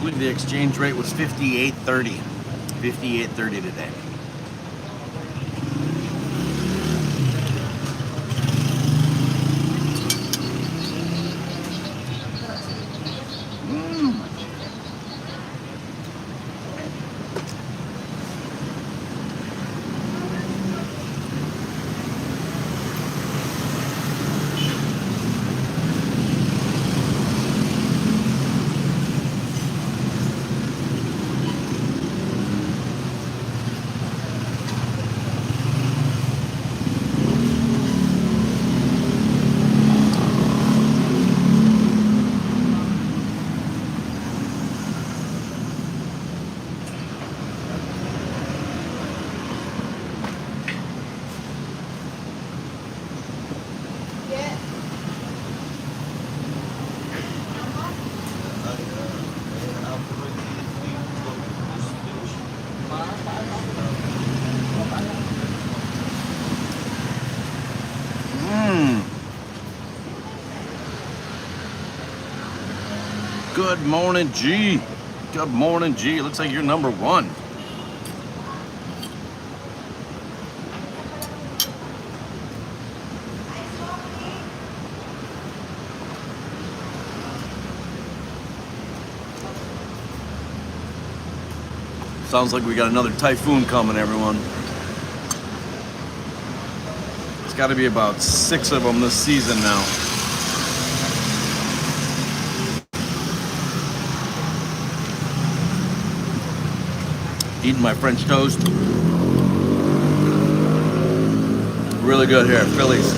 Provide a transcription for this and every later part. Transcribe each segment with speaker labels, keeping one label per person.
Speaker 1: believe the exchange rate was 58.30. 58.30 today. Good morning, G. Good morning, G. Looks like you're number one. Sounds like we got another typhoon coming, everyone. It's got to be about 6 of them this season now. Eating my French toast. Really good here, Phillies.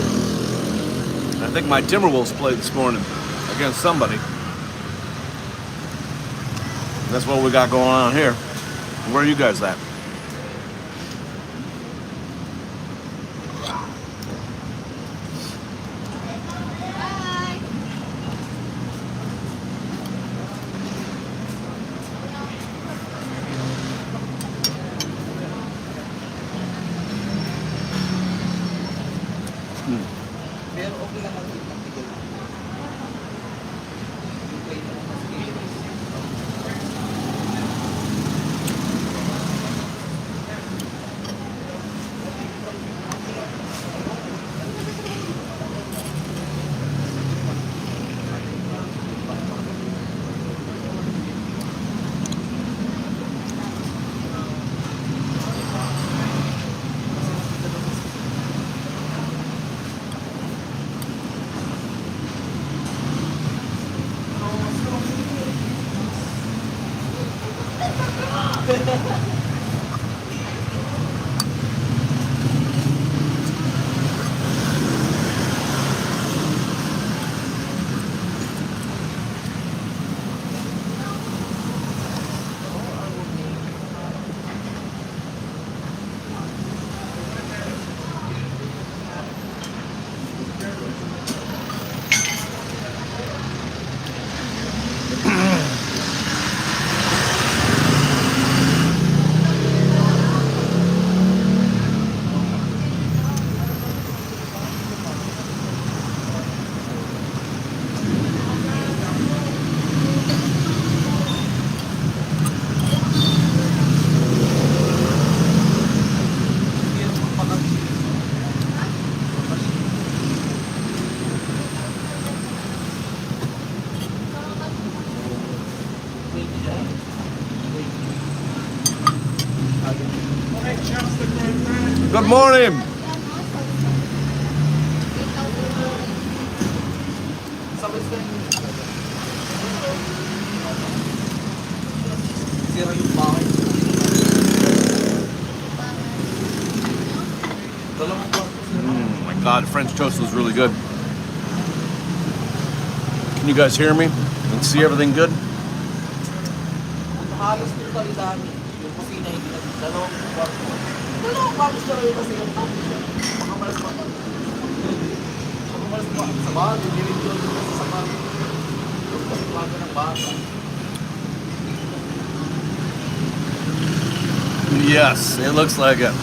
Speaker 1: I think my Timberwolves played this morning against somebody. That's what we got going on here. Where are you guys at? Good morning. Oh my God, French toast was really good. Can you guys hear me and see everything good? Yes, it looks like it.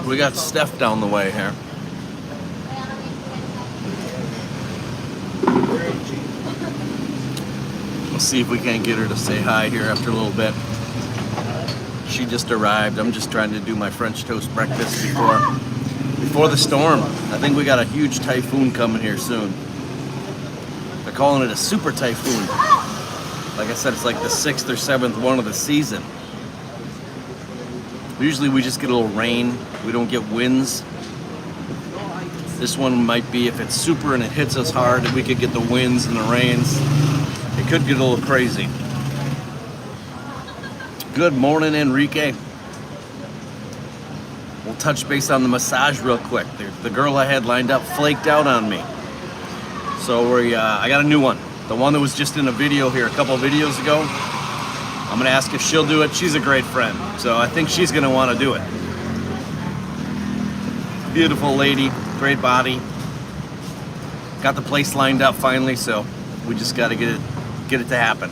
Speaker 1: We got Steph down the way here. We'll see if we can't get her to say hi here after a little bit. She just arrived. I'm just trying to do my French toast breakfast before the storm. I think we got a huge typhoon coming here soon. They're calling it a Super Typhoon. Like I said, it's like the 6th or 7th one of the season. Usually we just get a little rain. We don't get winds. This one might be, if it's super and it hits us hard, we could get the winds and the rains. It could get a little crazy. Good morning, Enrique. We'll touch base on the massage real quick. The girl I had lined up flaked out on me. So I got a new one. The one that was just in a video here a couple of videos ago. I'm gonna ask if she'll do it. She's a great friend, so I think she's gonna wanna do it. Beautiful lady, great body. Got the place lined up finally, so we just gotta get it to happen.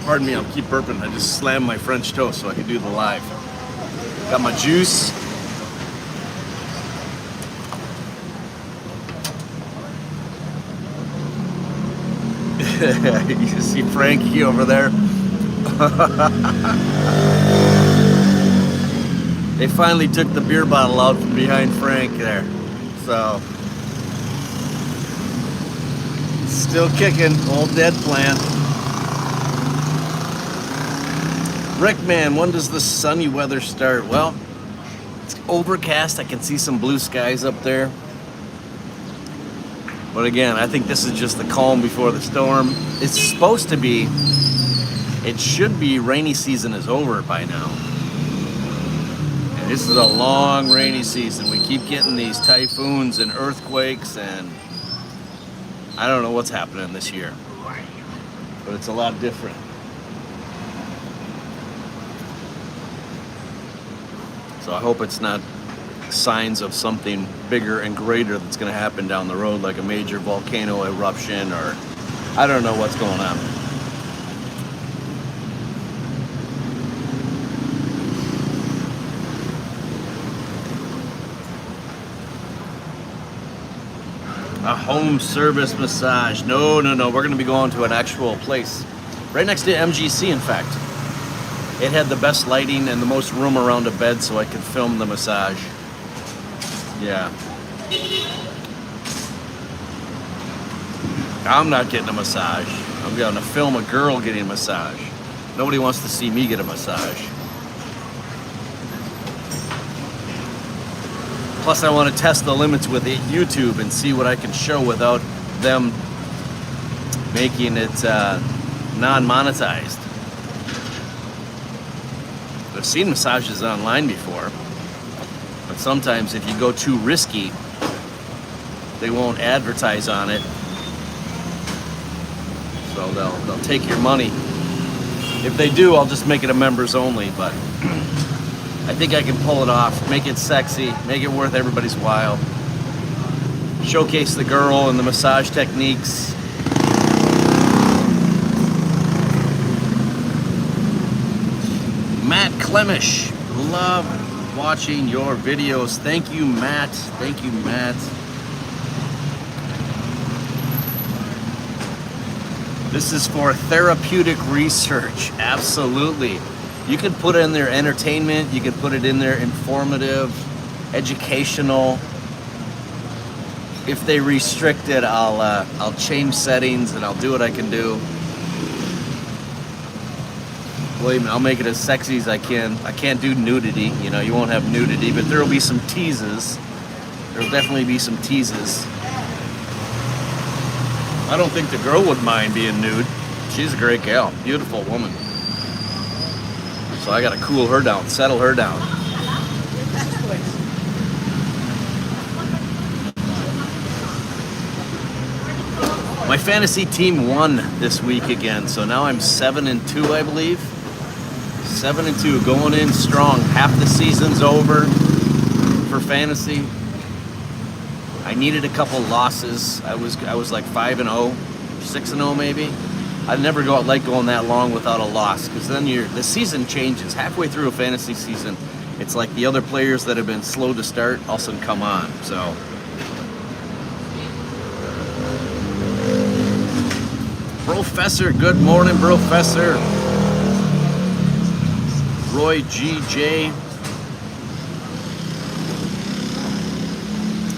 Speaker 1: Pardon me, I'll keep burping. I just slammed my French toast so I can do the live. Got my juice. You see Frankie over there? They finally took the beer bottle out from behind Frank there. So, still kicking, old dead plant. Rickman, when does the sunny weather start? Well, it's overcast. I can see some blue skies up there. But again, I think this is just the calm before the storm. It's supposed to be, it should be, rainy season is over by now. And this is a long rainy season. We keep getting these typhoons and earthquakes, and I don't know what's happening this year. But it's a lot different. So I hope it's not signs of something bigger and greater that's going to happen down the road, like a major volcano eruption, or I don't know what's going on. A home service massage. No. We're going to be going to an actual place right next to MGC, in fact. It had the best lighting and the most room around a bed so I could film the massage. Yeah. I'm not getting a massage. I'm going to film a girl getting a massage. Nobody wants to see me get a massage. Plus, I want to test the limits with YouTube and see what I can show without them making it non-monetized. I've seen massages online before, but sometimes if you go too risky, they won't advertise on it. So they'll take your money. If they do, I'll just make it a members only, but I think I can pull it off, make it sexy, make it worth everybody's while. Showcase the girl and the massage techniques. Matt Clemish, love watching your videos. Thank you, Matt. Thank you, Matt. This is for therapeutic research. Absolutely. You can put in there entertainment. You can put it in there informative, educational. If they restrict it, I'll change settings and I'll do what I can do. Believe me, I'll make it as sexy as I can. I can't do nudity, you know, you won't have nudity, but there will be some teases. There'll definitely be some teases. I don't think the girl would mind being nude. She's a great gal, beautiful woman. So I gotta cool her down, settle her down. My fantasy team won this week again, so now I'm 7-2, I believe. 7-2, going in strong. Half the season's over for fantasy. I needed a couple losses. I was like 5-0, 6-0 maybe. I never like going that long without a loss, because then the season changes. Halfway through a fantasy season, it's like the other players that have been slow to start all of a sudden come on. So Professor, good morning, Professor. Roy GJ.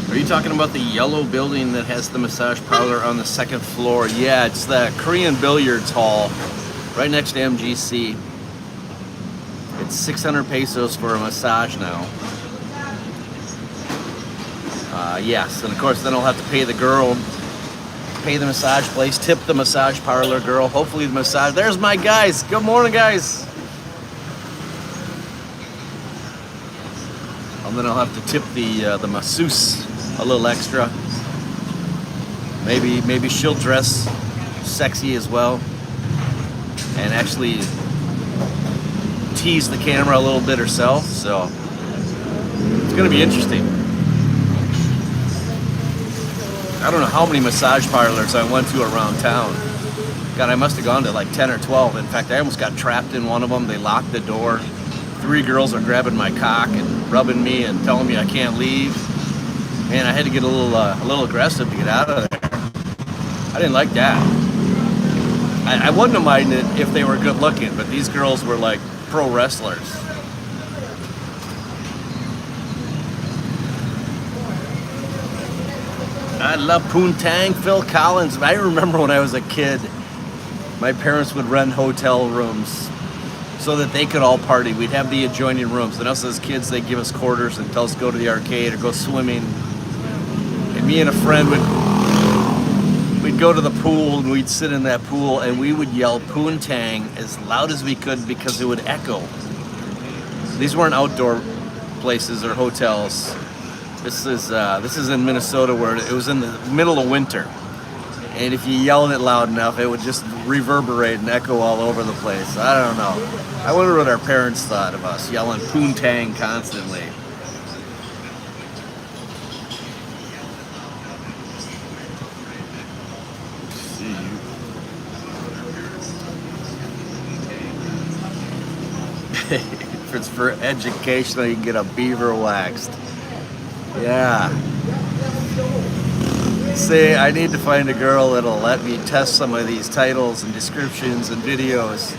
Speaker 1: Are you talking about the yellow building that has the massage parlor on the second floor? Yeah, it's the Korean billiards hall right next to MGC. It's 600 pesos for a massage now. Yes, and of course then I'll have to pay the girl, pay the massage place, tip the massage parlor girl. Hopefully the massage, there's my guys. Good morning, guys. And then I'll have to tip the masseuse a little extra. Maybe she'll dress sexy as well and actually tease the camera a little bit herself. So it's gonna be interesting. I don't know how many massage parlors I went to around town. God, I must have gone to like 10 or 12. In fact, I almost got trapped in one of them. They locked the door. 3 girls are grabbing my cock and rubbing me and telling me I can't leave. Man, I had to get a little aggressive to get out of there. I didn't like that. I wouldn't have minded if they were good looking, but these girls were like pro wrestlers. I love Poontang, Phil Collins. I remember when I was a kid, my parents would rent hotel rooms so that they could all party. We'd have the adjoining rooms, and us as kids, they'd give us quarters and tell us to go to the arcade or go swimming. And me and a friend we'd go to the pool and we'd sit in that pool and we would yell Poontang as loud as we could because it would echo. These weren't outdoor places or hotels. This is in Minnesota where it was in the middle of winter. And if you yelled it loud enough, it would just reverberate and echo all over the place. I don't know. I wonder what our parents thought of us yelling Poontang constantly. If it's for educational, you can get a beaver waxed. Yeah. See, I need to find a girl that'll let me test some of these titles and descriptions and videos.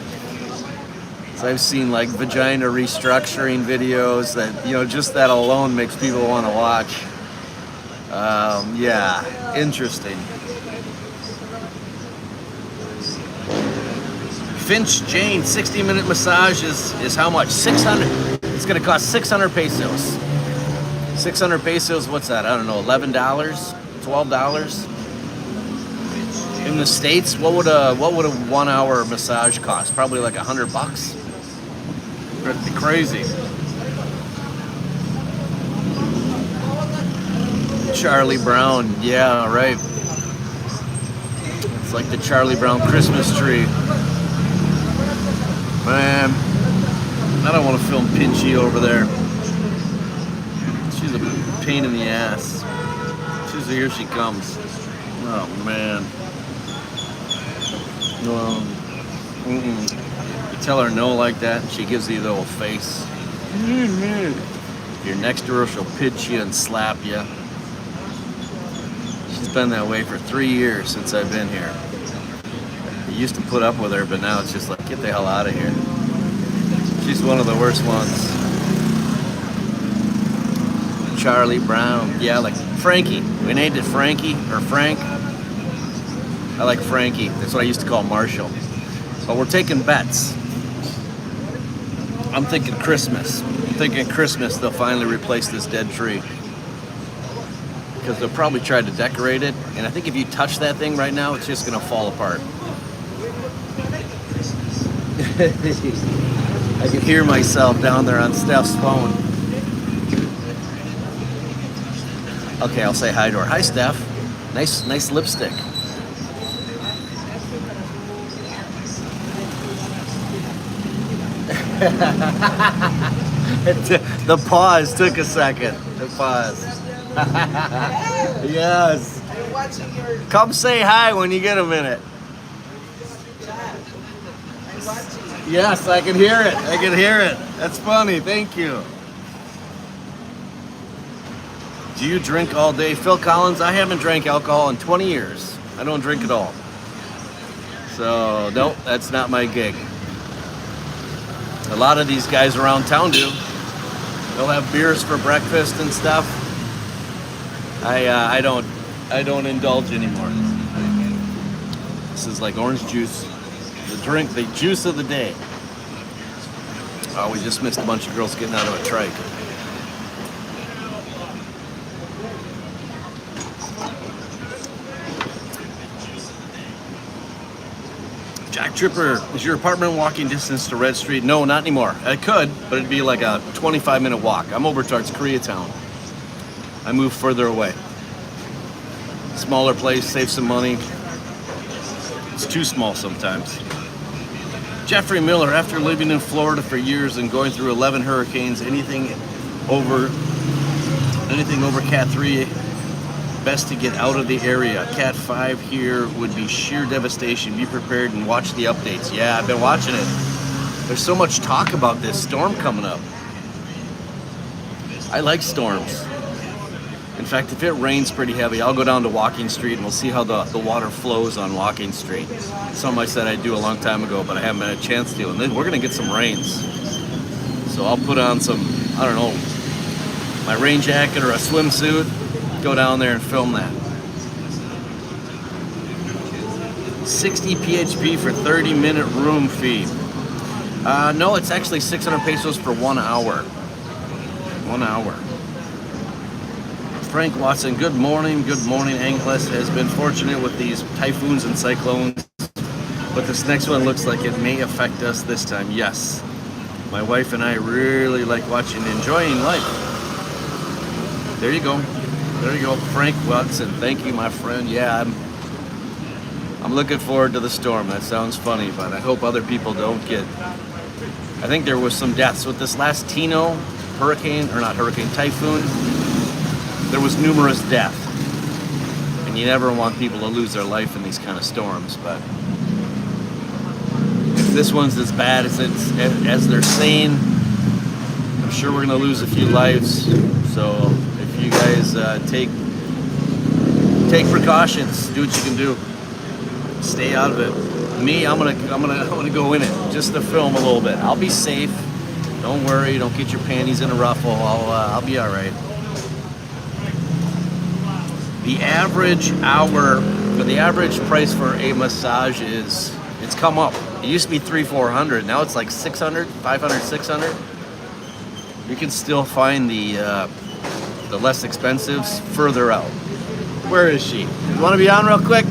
Speaker 1: So I've seen like vagina restructuring videos that, you know, just that alone makes people want to watch. Yeah, interesting. Finch Jane, 60-minute massage is how much? 600. It's going to cost 600 pesos. 600 pesos, what's that? I don't know, $11, $12? In the States, what would a 1 hour massage cost? Probably like $100. That'd be crazy. Charlie Brown, yeah, right. It's like the Charlie Brown Christmas tree. Man, I don't want to film Pinchy over there. She's a pain in the ass. Here she comes. Oh man. You tell her no like that, and she gives you the old face. If you're next to her, she'll pinch you and slap you. She's been that way for 3 years since I've been here. I used to put up with her, but now it's just like, get the hell out of here. She's one of the worst ones. Charlie Brown. Yeah, like Frankie. We named it Frankie, or Frank. I like Frankie. That's what I used to call Marshall. But we're taking bets. I'm thinking Christmas. I'm thinking Christmas they'll finally replace this dead tree. Because they'll probably try to decorate it. And I think if you touch that thing right now, it's just going to fall apart. I can hear myself down there on Steph's phone. Okay, I'll say hi to her. Hi, Steph. Nice lipstick. The pause took a second. The pause. Yes. Come say hi when you get a minute. Yes, I can hear it. I can hear it. That's funny. Thank you. Do you drink all day? Phil Collins, I haven't drank alcohol in 20 years. I don't drink at all. So, nope, that's not my gig. A lot of these guys around town do. They'll have beers for breakfast and stuff. I don't indulge anymore. This is like orange juice, the juice of the day. Oh, we just missed a bunch of girls getting out of a trike. Jack Tripper, is your apartment walking distance to Red Street? No, not anymore. I could, but it'd be like a 25-minute walk. I'm over towards Koreatown. I moved further away. Smaller place, save some money. It's too small sometimes. Jeffrey Miller, after living in Florida for years and going through 11 hurricanes, anything over Cat 3, best to get out of the area. Cat 5 here would be sheer devastation. Be prepared and watch the updates. Yeah, I've been watching it. There's so much talk about this storm coming up. I like storms. In fact, if it rains pretty heavy, I'll go down to Walking Street and we'll see how the water flows on Walking Street. Something I said I'd do a long time ago, but I haven't had a chance to. And then we're gonna get some rains. So I'll put on some, I don't know, my rain jacket or a swimsuit, go down there and film that. 60 PHP for 30-minute room fee. No, it's actually 600 pesos for 1 hour. 1 hour. Frank Watson, good morning. Good morning. Angles has been fortunate with these typhoons and cyclones, but this next one looks like it may affect us this time. Yes. My wife and I really like watching and enjoying life. There you go. There you go, Frank Watson. Thank you, my friend. Yeah, I'm looking forward to the storm. That sounds funny, but I hope other people don't get. I think there was some deaths with this last typhoon. There was numerous deaths, and you never want people to lose their life in these kind of storms. But if this one's as bad as they're saying, I'm sure we're going to lose a few lives. So if you guys take precautions, do what you can do, stay out of it. Me, I'm gonna go in it just to film a little bit. I'll be safe. Don't worry. Don't get your panties in a ruffle. I'll be all right. The average price for a massage it's come up. It used to be $300-400. Now it's like $600, $500, $600. You can still find the less expensives further out. Where is she? You want to be on real quick?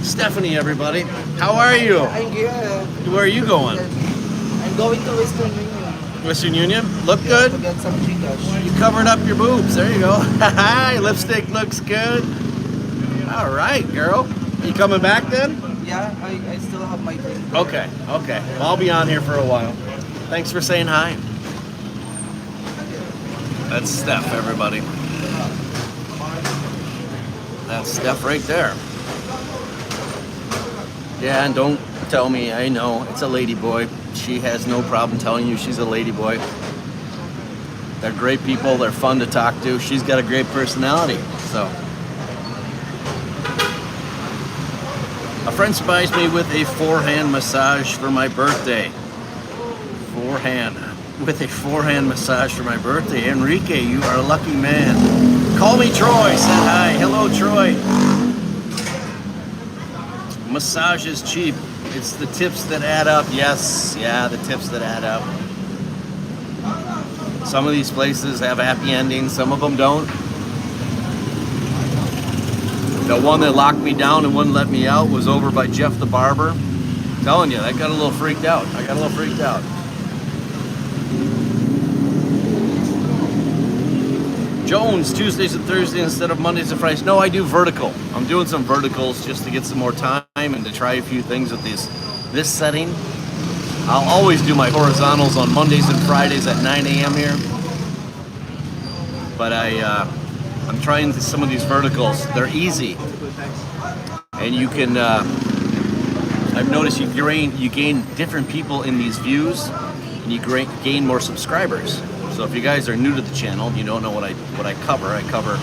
Speaker 1: Stephanie, everybody. How are you?
Speaker 2: I'm good.
Speaker 1: Where are you going?
Speaker 2: I'm going to Western Union.
Speaker 1: Western Union? Look good?
Speaker 2: To get some Gcash.
Speaker 1: You covered up your boobs. There you go. Your lipstick looks good. All right, girl. You coming back then?
Speaker 2: Yeah, I still have my drink.
Speaker 1: Okay. Well, I'll be on here for a while. Thanks for saying hi. That's Steph, everybody. That's Steph right there. Yeah, and don't tell me, I know, it's a lady boy. She has no problem telling you she's a lady boy. They're great people, they're fun to talk to. She's got a great personality, so. A friend spies me with a forehand massage for my birthday. With a forehand massage for my birthday. Enrique, you are a lucky man. Call me Troy, said hi. Hello, Troy. Massage is cheap. It's the tips that add up. Yes, yeah, the tips that add up. Some of these places have happy endings, some of them don't. The one that locked me down and wouldn't let me out was over by Jeff the Barber. I'm telling you, that got a little freaked out. I got a little freaked out. Jones, Tuesdays and Thursdays instead of Mondays and Fridays. No, I do vertical. I'm doing some verticals just to get some more time and to try a few things with this setting. I'll always do my horizontals on Mondays and Fridays at 9 a.m. here. But I'm trying some of these verticals. They're easy. And you can, I've noticed you gain different people in these views and you gain more subscribers. So if you guys are new to the channel, you don't know what I cover. I cover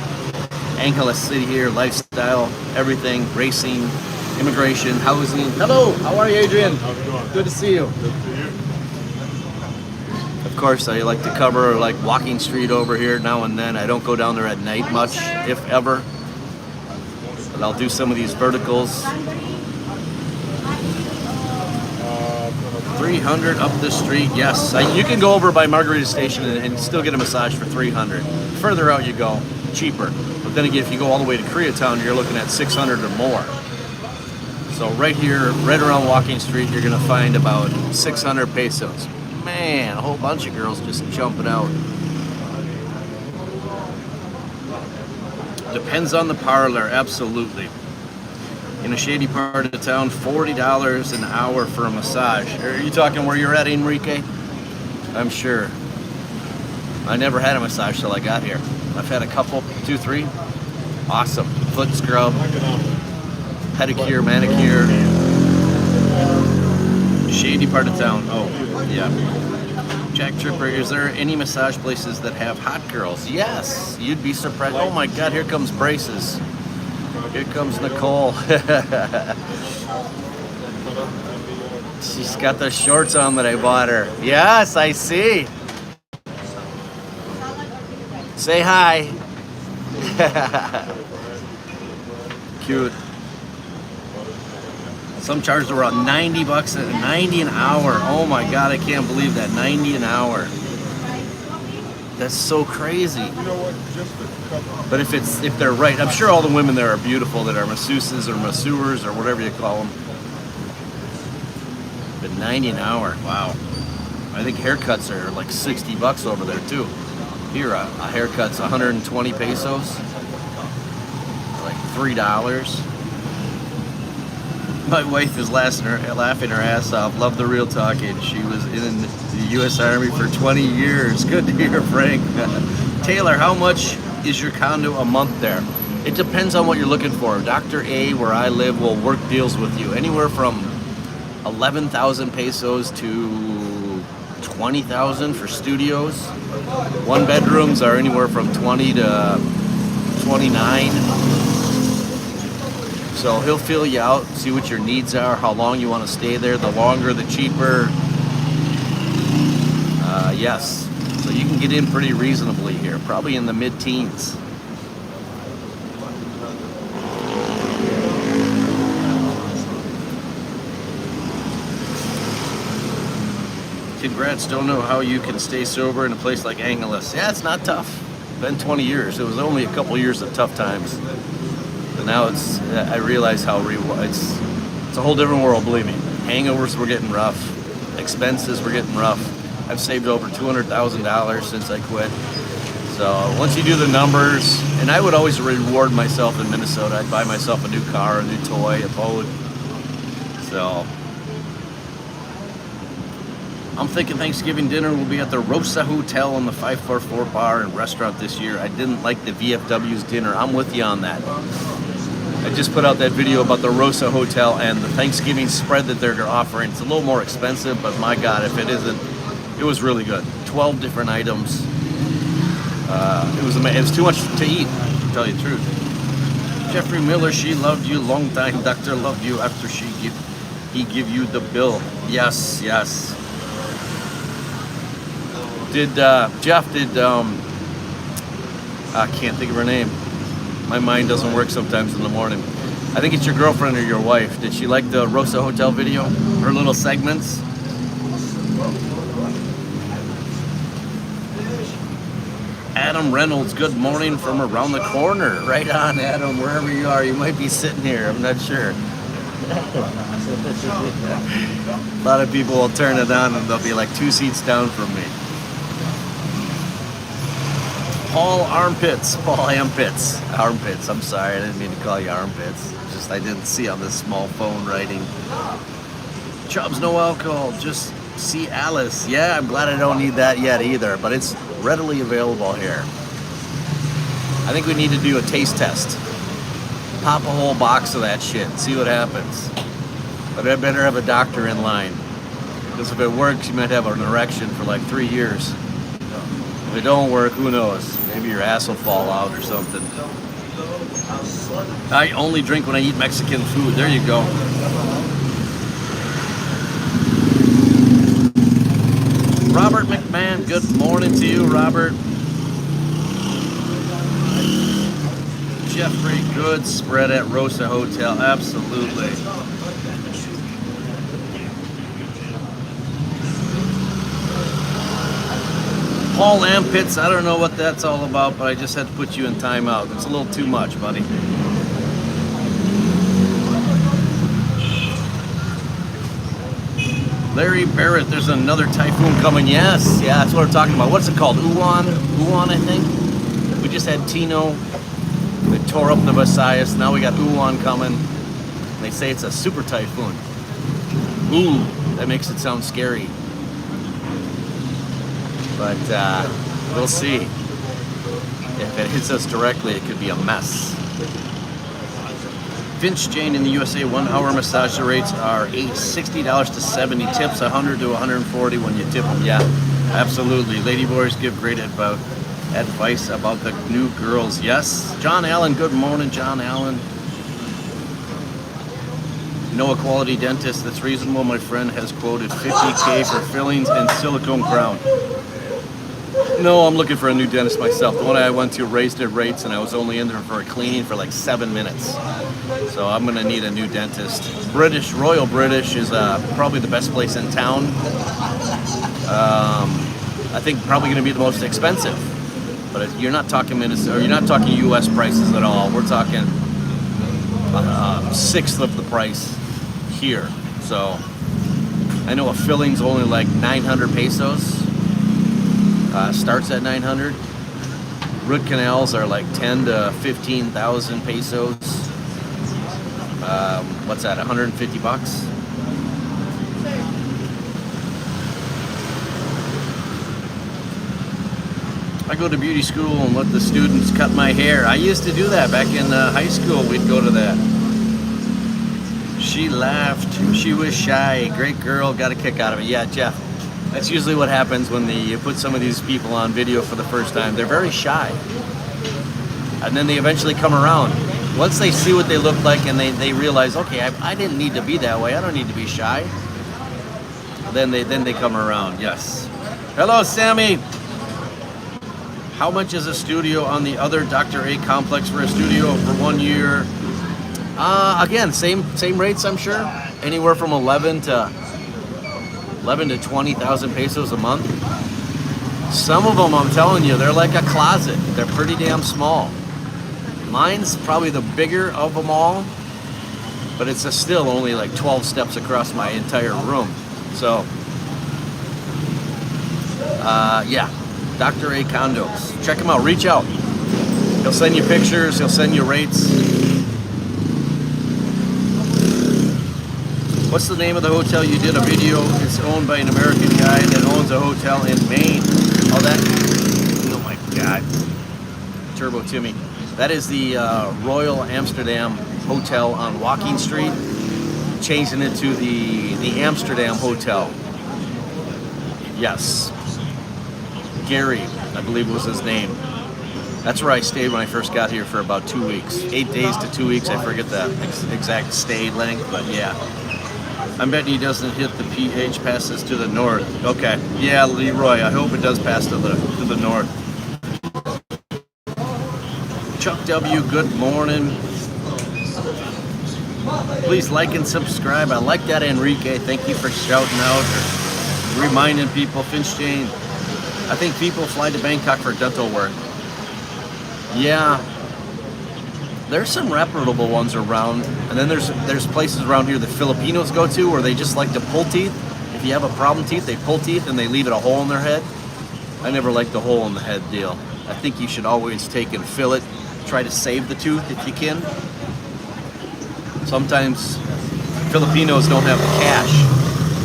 Speaker 1: Angeles City here, lifestyle, everything, racing, immigration, housing. Hello, how are you, Adrian?
Speaker 3: How's it going?
Speaker 1: Good to see you.
Speaker 3: Good to you.
Speaker 1: Of course, I like to cover like Walking Street over here now and then. I don't go down there at night much, if ever. But I'll do some of these verticals. 300 up the street, yes. You can go over by Margarita Station and still get a massage for 300. Further out you go, cheaper. But then again, if you go all the way to Koreatown, you're looking at 600 or more. So right here, right around Walking Street, you're gonna find about 600 pesos. Man, a whole bunch of girls just jumping out. Depends on the parlor, absolutely. In a shady part of the town, $40 an hour for a massage. Are you talking where you're at, Enrique? I'm sure. I never had a massage till I got here. I've had a couple, 2, 3. Awesome. Foot scrub, pedicure, manicure. Shady part of town. Oh, yeah. Jack Tripper, is there any massage places that have hot girls? Yes, you'd be surprised. Oh my God, here comes Braces. Here comes Nicole. She's got the shorts on that I bought her. Yes, I see. Say hi. Cute. Some charge around 90 bucks, 90 an hour. Oh my God, I can't believe that, 90 an hour. That's so crazy. But if they're right, I'm sure all the women there are beautiful that are masseuses or masseurs or whatever you call them. But 90 an hour, wow. I think haircuts are like 60 bucks over there too. Here, a haircut's 120 pesos, like $3. My wife is laughing her ass off. Love the real talking. She was in the U.S. Army for 20 years. Good to hear, Frank. Taylor, how much is your condo a month there? It depends on what you're looking for. Dr. A, where I live, will work deals with you. Anywhere from 11,000 pesos to 20,000 for studios. One bedrooms are anywhere from 20 to 29. So he'll fill you out, see what your needs are, how long you want to stay there. The longer, the cheaper. Yes. So you can get in pretty reasonably here, probably in the mid-teens. Congrats, don't know how you can stay sober in a place like Angeles. Yeah, it's not tough. Been 20 years. It was only a couple years of tough times. But now I realize how it's a whole different world, believe me. Hangovers were getting rough. Expenses were getting rough. I've saved over $200,000 since I quit. So once you do the numbers, and I would always reward myself in Minnesota. I'd buy myself a new car, a new toy, a boat. So I'm thinking Thanksgiving dinner will be at the Rosa Hotel in the 544 bar and restaurant this year. I didn't like the VFW's dinner. I'm with you on that. I just put out that video about the Rosa Hotel and the Thanksgiving spread that they're offering. It's a little more expensive, but my God, if it isn't, it was really good. 12 different items. It was amazing. It was too much to eat, to tell you the truth. Jeffrey Miller, she loved you long time. Doctor loved you after he give you the bill. Yes, yes. Jeff, I can't think of her name. My mind doesn't work sometimes in the morning. I think it's your girlfriend or your wife. Did she like the Rosa Hotel video? Her little segments? Adam Reynolds, good morning from around the corner. Right on, Adam, wherever you are. You might be sitting here, I'm not sure. A lot of people will turn it on and they'll be like 2 seats down from me. Paul Armpits, I'm sorry, I didn't mean to call you armpits. Just I didn't see on this small phone writing. Chubbs, no alcohol, just see Alice. Yeah, I'm glad I don't need that yet either, but it's readily available here. I think we need to do a taste test. Pop a whole box of that shit, see what happens. But I better have a doctor in line. Because if it works, you might have an erection for like 3 years. If it don't work, who knows? Maybe your ass will fall out or something. I only drink when I eat Mexican food. There you go. Robert McMahon, good morning to you, Robert. Jeffrey, good spread at Rosa Hotel. Absolutely. Paul Ampitz, I don't know what that's all about, but I just had to put you in timeout. It's a little too much, buddy. Larry Barrett, there's another typhoon coming. Yes, yeah, that's what we're talking about. What's it called? Uwan, I think. We just had Tino that tore up the Visayas. Now we got Uwan coming. They say it's a super typhoon. Ooh, that makes it sound scary. But we'll see. If it hits us directly, it could be a mess. Finch Jane in the USA, 1 hour massage rates are $60 to 70, tips 100 to 140 when you tip them. Yeah, absolutely. Ladyboys give great advice about the new girls. Yes. John Allen, good morning, John Allen. Know a quality dentist that's reasonable. My friend has quoted $50K for fillings and silicone crown. No, I'm looking for a new dentist myself. The one I went to raised their rates, and I was only in there for a cleaning for like 7 minutes. So I'm gonna need a new dentist. Royal British is probably the best place in town. I think probably gonna be the most expensive. But you're not talking Minnesota, or you're not talking U.S. prices at all. We're talking sixth of the price here. So I know a filling's only like 900 pesos. Starts at 900. Root canals are like 10 to 15,000 pesos. What's that? 150 bucks. I go to beauty school and let the students cut my hair. I used to do that back in high school. We'd go to that. She laughed. She was shy. Great girl. Got a kick out of it. Yeah, Jeff. That's usually what happens when you put some of these people on video for the first time. They're very shy. And then they eventually come around. Once they see what they look like and they realize, okay, I didn't need to be that way. I don't need to be shy. Then they come around, yes. Hello, Sammy. How much is a studio on the other Dr. A complex for a studio for 1 year? Again, same rates, I'm sure. Anywhere from 11 to 20,000 pesos a month. Some of them, I'm telling you, they're like a closet. They're pretty damn small. Mine's probably the bigger of them all, but it's still only like 12 steps across my entire room. So, yeah, Dr. A Condos. Check him out, reach out. He'll send you pictures, he'll send you rates. What's the name of the hotel you did a video? It's owned by an American guy that owns a hotel in Maine. Oh my God. Turbo Timmy. That is the Royal Amsterdam Hotel on Walking Street. Changing it to the Amsterdam Hotel. Yes. Gary, I believe was his name. That's where I stayed when I first got here for about 2 weeks. 8 days to 2 weeks, I forget the exact stay length, but yeah. I'm betting he doesn't hit the pH passes to the north. Okay, yeah, Leroy, I hope it does pass to the north. Chuck W, good morning. Please like and subscribe. I like that, Enrique. Thank you for shouting out or reminding people. Finch Jane, I think people fly to Bangkok for dental work. Yeah. There's some reputable ones around, and then there's places around here that Filipinos go to where they just like to pull teeth. If you have a problem teeth, they pull teeth and they leave it a hole in their head. I never liked the hole in the head deal. I think you should always take and fill it. Try to save the tooth if you can. Sometimes Filipinos don't have the cash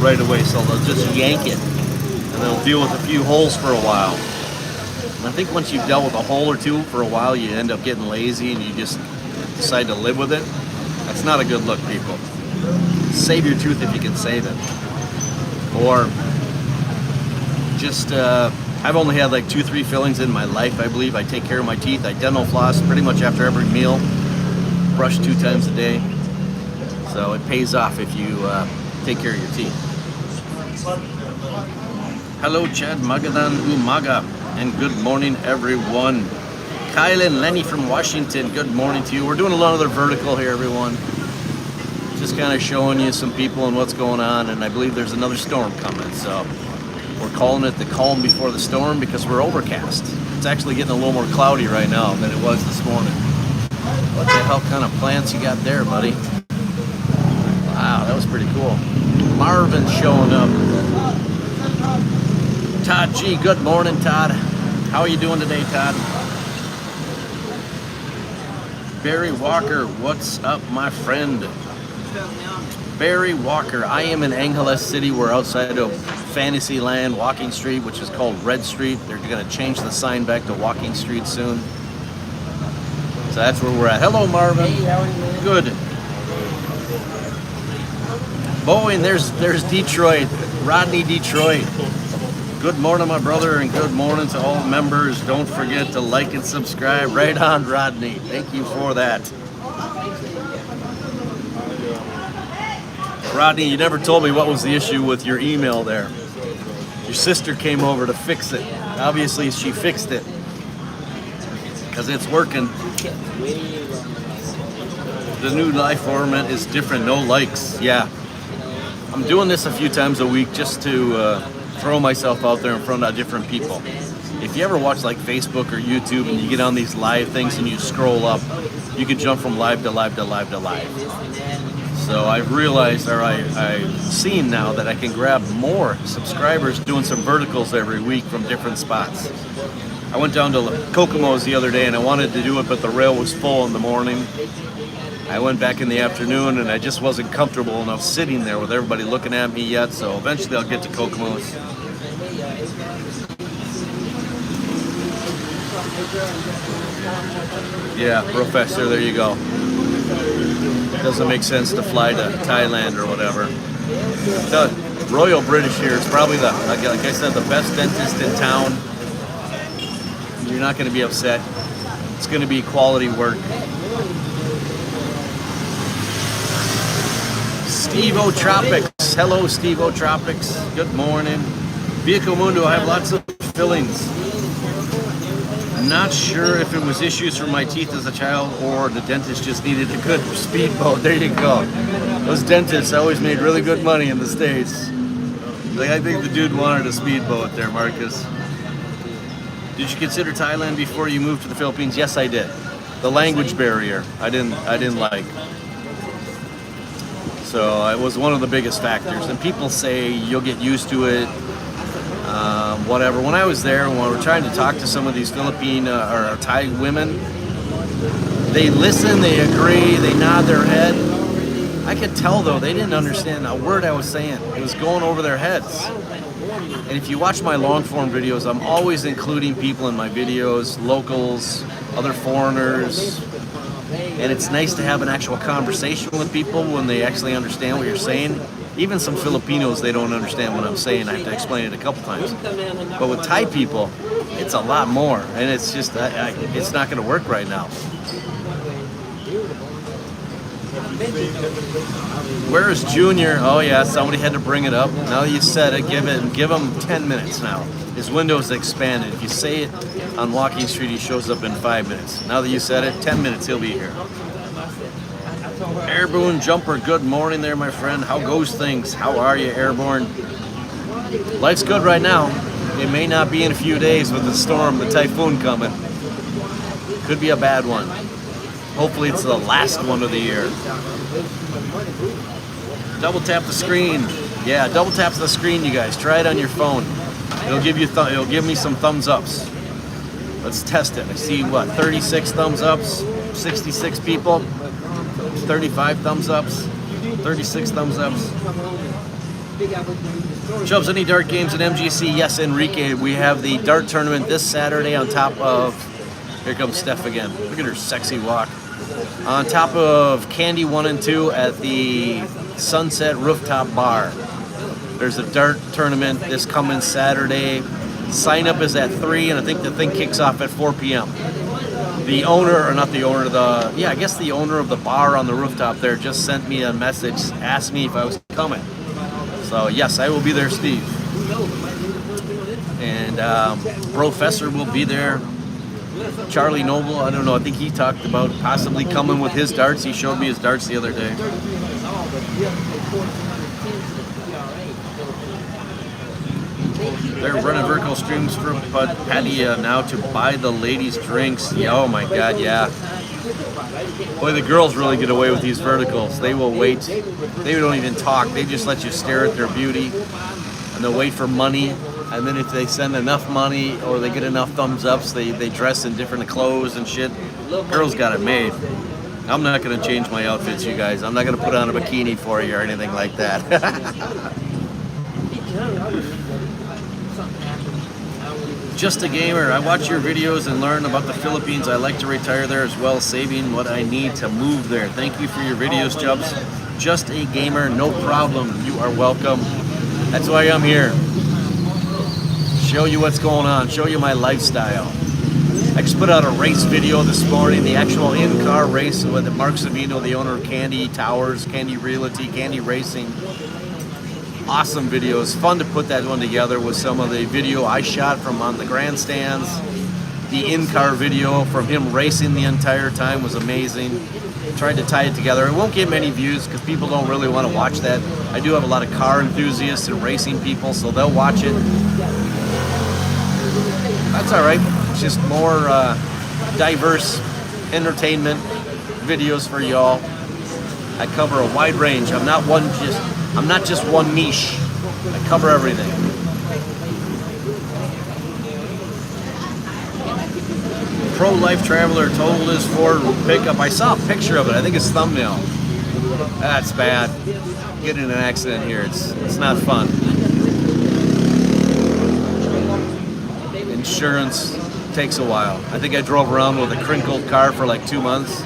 Speaker 1: right away, so they'll just yank it and they'll deal with a few holes for a while. And I think once you've dealt with a hole or two for a while, you end up getting lazy and you just decide to live with it. That's not a good look, people. Save your tooth if you can save it. Or just I've only had like 2-3 fillings in my life, I believe. I take care of my teeth. I dental floss pretty much after every meal. Brush 2 times a day. So it pays off if you take care of your teeth. Hello, Chad Magadan Umaga, and good morning, everyone. Kyle and Lenny from Washington, good morning to you. We're doing another vertical here, everyone. Just kind of showing you some people and what's going on, and I believe there's another storm coming, so we're calling it the calm before the storm because we're overcast. It's actually getting a little more cloudy right now than it was this morning. What the hell kind of plants you got there, buddy? Wow, that was pretty cool. Marvin's showing up. Todd G, good morning, Todd. How are you doing today, Todd? Barry Walker, what's up, my friend? Barry Walker, I am in Angeles City. We're outside of Fantasyland Walking Street, which is called Red Street. They're going to change the sign back to Walking Street soon. So that's where we're at. Hello, Marvin.
Speaker 2: Hey, how are you?
Speaker 1: Good. Oh, and there's Detroit, Rodney Detroit. Good morning, my brother, and good morning to all members. Don't forget to like and subscribe. Right on, Rodney. Thank you for that. Rodney, you never told me what was the issue with your email there. Your sister came over to fix it. Obviously, she fixed it because it's working. The new life format is different. No likes. Yeah. I'm doing this a few times a week just to throw myself out there in front of different people. If you ever watch like Facebook or YouTube and you get on these live things and you scroll up, you can jump from live to live to live to live. So I've realized, or I've seen now that I can grab more subscribers doing some verticals every week from different spots. I went down to Kokomo's the other day and I wanted to do it, but the rail was full in the morning. I went back in the afternoon and I just wasn't comfortable enough sitting there with everybody looking at me yet, so eventually I'll get to Kokomo's. Yeah, Professor, there you go. It doesn't make sense to fly to Thailand or whatever. The Royal British here is probably like I said, the best dentist in town. You're not going to be upset. It's going to be quality work. Steve O'Tropics. Hello, Steve O'Tropics. Good morning. Vehicle Mundo, I have lots of fillings. I'm not sure if it was issues from my teeth as a child or the dentist just needed a good speedboat. There you go. Those dentists always made really good money in the States. Like, I think the dude wanted a speedboat there, Marcus. Did you consider Thailand before you moved to the Philippines? Yes, I did. The language barrier, I didn't like. So it was one of the biggest factors. And people say you'll get used to it, whatever. When I was there, when we were trying to talk to some of these Philippine or Thai women, they listen, they agree, they nod their head. I could tell, though, they didn't understand a word I was saying. It was going over their heads. And if you watch my long-form videos, I'm always including people in my videos, locals, other foreigners. And it's nice to have an actual conversation with people when they actually understand what you're saying. Even some Filipinos, they don't understand what I'm saying. I have to explain it a couple times. But with Thai people, it's a lot more. And it's just, it's not going to work right now. Where's Junior? Oh yeah, somebody had to bring it up. Now that you said it, give him 10 minutes now. His window's expanded. If you say it on Walking Street, he shows up in 5 minutes. Now that you said it, 10 minutes, he'll be here. Airborne Jumper, good morning there, my friend. How goes things? How are you, Airborne? Life's good right now. It may not be in a few days with the storm, the typhoon coming. Could be a bad one. Hopefully it's the last one of the year. Double tap the screen. Yeah, double tap the screen, you guys. Try it on your phone. It'll give you it'll give me some thumbs ups. Let's test it. I see what, 36 thumbs ups, 66 people, 35 thumbs ups, 36 thumbs ups. Chubbs, any dart games at MGC? Yes, Enrique. We have the dart tournament this Saturday on top of. Here comes Steph again. Look at her sexy walk. On top of Candy 1 and 2 at the Sunset Rooftop Bar. There's a dart tournament this coming Saturday. Sign up is at 3, and I think the thing kicks off at 4 p.m. The owner, or not the owner, I guess the owner of the bar on the rooftop there just sent me a message, asked me if I was coming. So yes, I will be there, Steve. And Professor will be there. Charlie Noble, I don't know, I think he talked about possibly coming with his darts. He showed me his darts the other day. They're running vertical streams for Patia now to buy the ladies drinks. Yeah, oh my God, yeah. Boy, the girls really get away with these verticals. They will wait. They don't even talk. They just let you stare at their beauty, and they'll wait for money. And then if they send enough money or they get enough thumbs ups, they dress in different clothes and shit. Girls got it made. I'm not going to change my outfits, you guys. I'm not going to put on a bikini for you or anything like that. Just a gamer. I watch your videos and learn about the Philippines. I like to retire there as well, saving what I need to move there. Thank you for your videos, Jubs. Just a gamer, no problem. You are welcome. That's why I'm here. Show you what's going on, show you my lifestyle. I just put out a race video this morning, the actual in-car race with Mark Savino, the owner of Candy Towers, Candy Realty, Candy Racing. Awesome videos, fun to put that one together with some of the video I shot from on the grandstands. The in-car video from him racing the entire time was amazing. Tried to tie it together. It won't get many views because people don't really want to watch that. I do have a lot of car enthusiasts and racing people, so they'll watch it. That's all right. It's just more diverse entertainment videos for y'all. I cover a wide range. I'm not just one niche. I cover everything. Pro Life Traveler totaled his Ford pickup. I saw a picture of it. I think it's thumbnail. That's bad. Getting in an accident here. It's not fun. Insurance takes a while. I think I drove around with a crinkled car for like 2 months.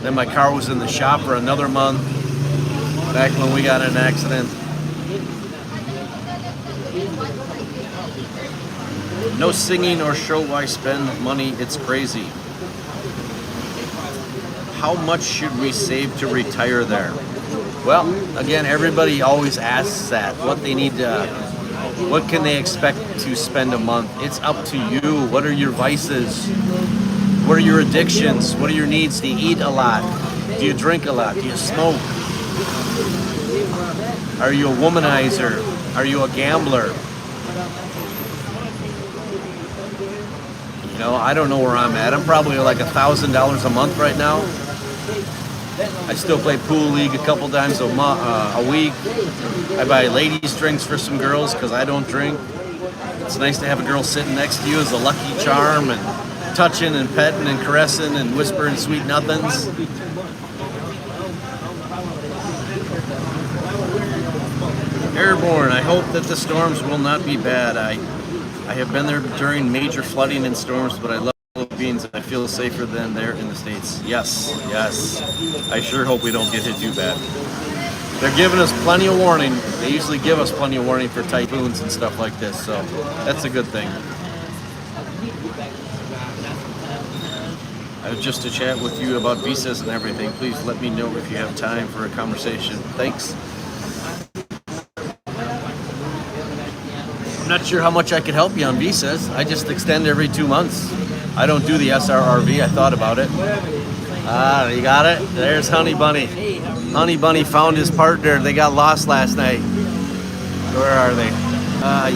Speaker 1: Then my car was in the shop for another month. Back when we got in an accident. No singing or show why spend money. It's crazy. How much should we save to retire there? Well, again, everybody always asks that. What can they expect to spend a month? It's up to you. What are your vices? What are your addictions? What are your needs? Do you eat a lot? Do you drink a lot? Do you smoke? Are you a womanizer? Are you a gambler? You know, I don't know where I'm at. I'm probably like $1,000 a month right now. I still play pool league a couple times a week. I buy ladies drinks for some girls because I don't drink. It's nice to have a girl sitting next to you as a lucky charm and touching and petting and caressing and whispering sweet nothings. Airborne, I hope that the storms will not be bad. I have been there during major flooding and storms, but I love the Philippines. I feel safer than there in the States. Yes. I sure hope we don't get hit too bad. They're giving us plenty of warning. They usually give us plenty of warning for typhoons and stuff like this, so that's a good thing. Just to chat with you about visas and everything. Please let me know if you have time for a conversation. Thanks. I'm not sure how much I could help you on visas. I just extend every 2 months. I don't do the SRRV. I thought about it. You got it? There's Honey Bunny. Honey Bunny found his partner. They got lost last night. Where are they?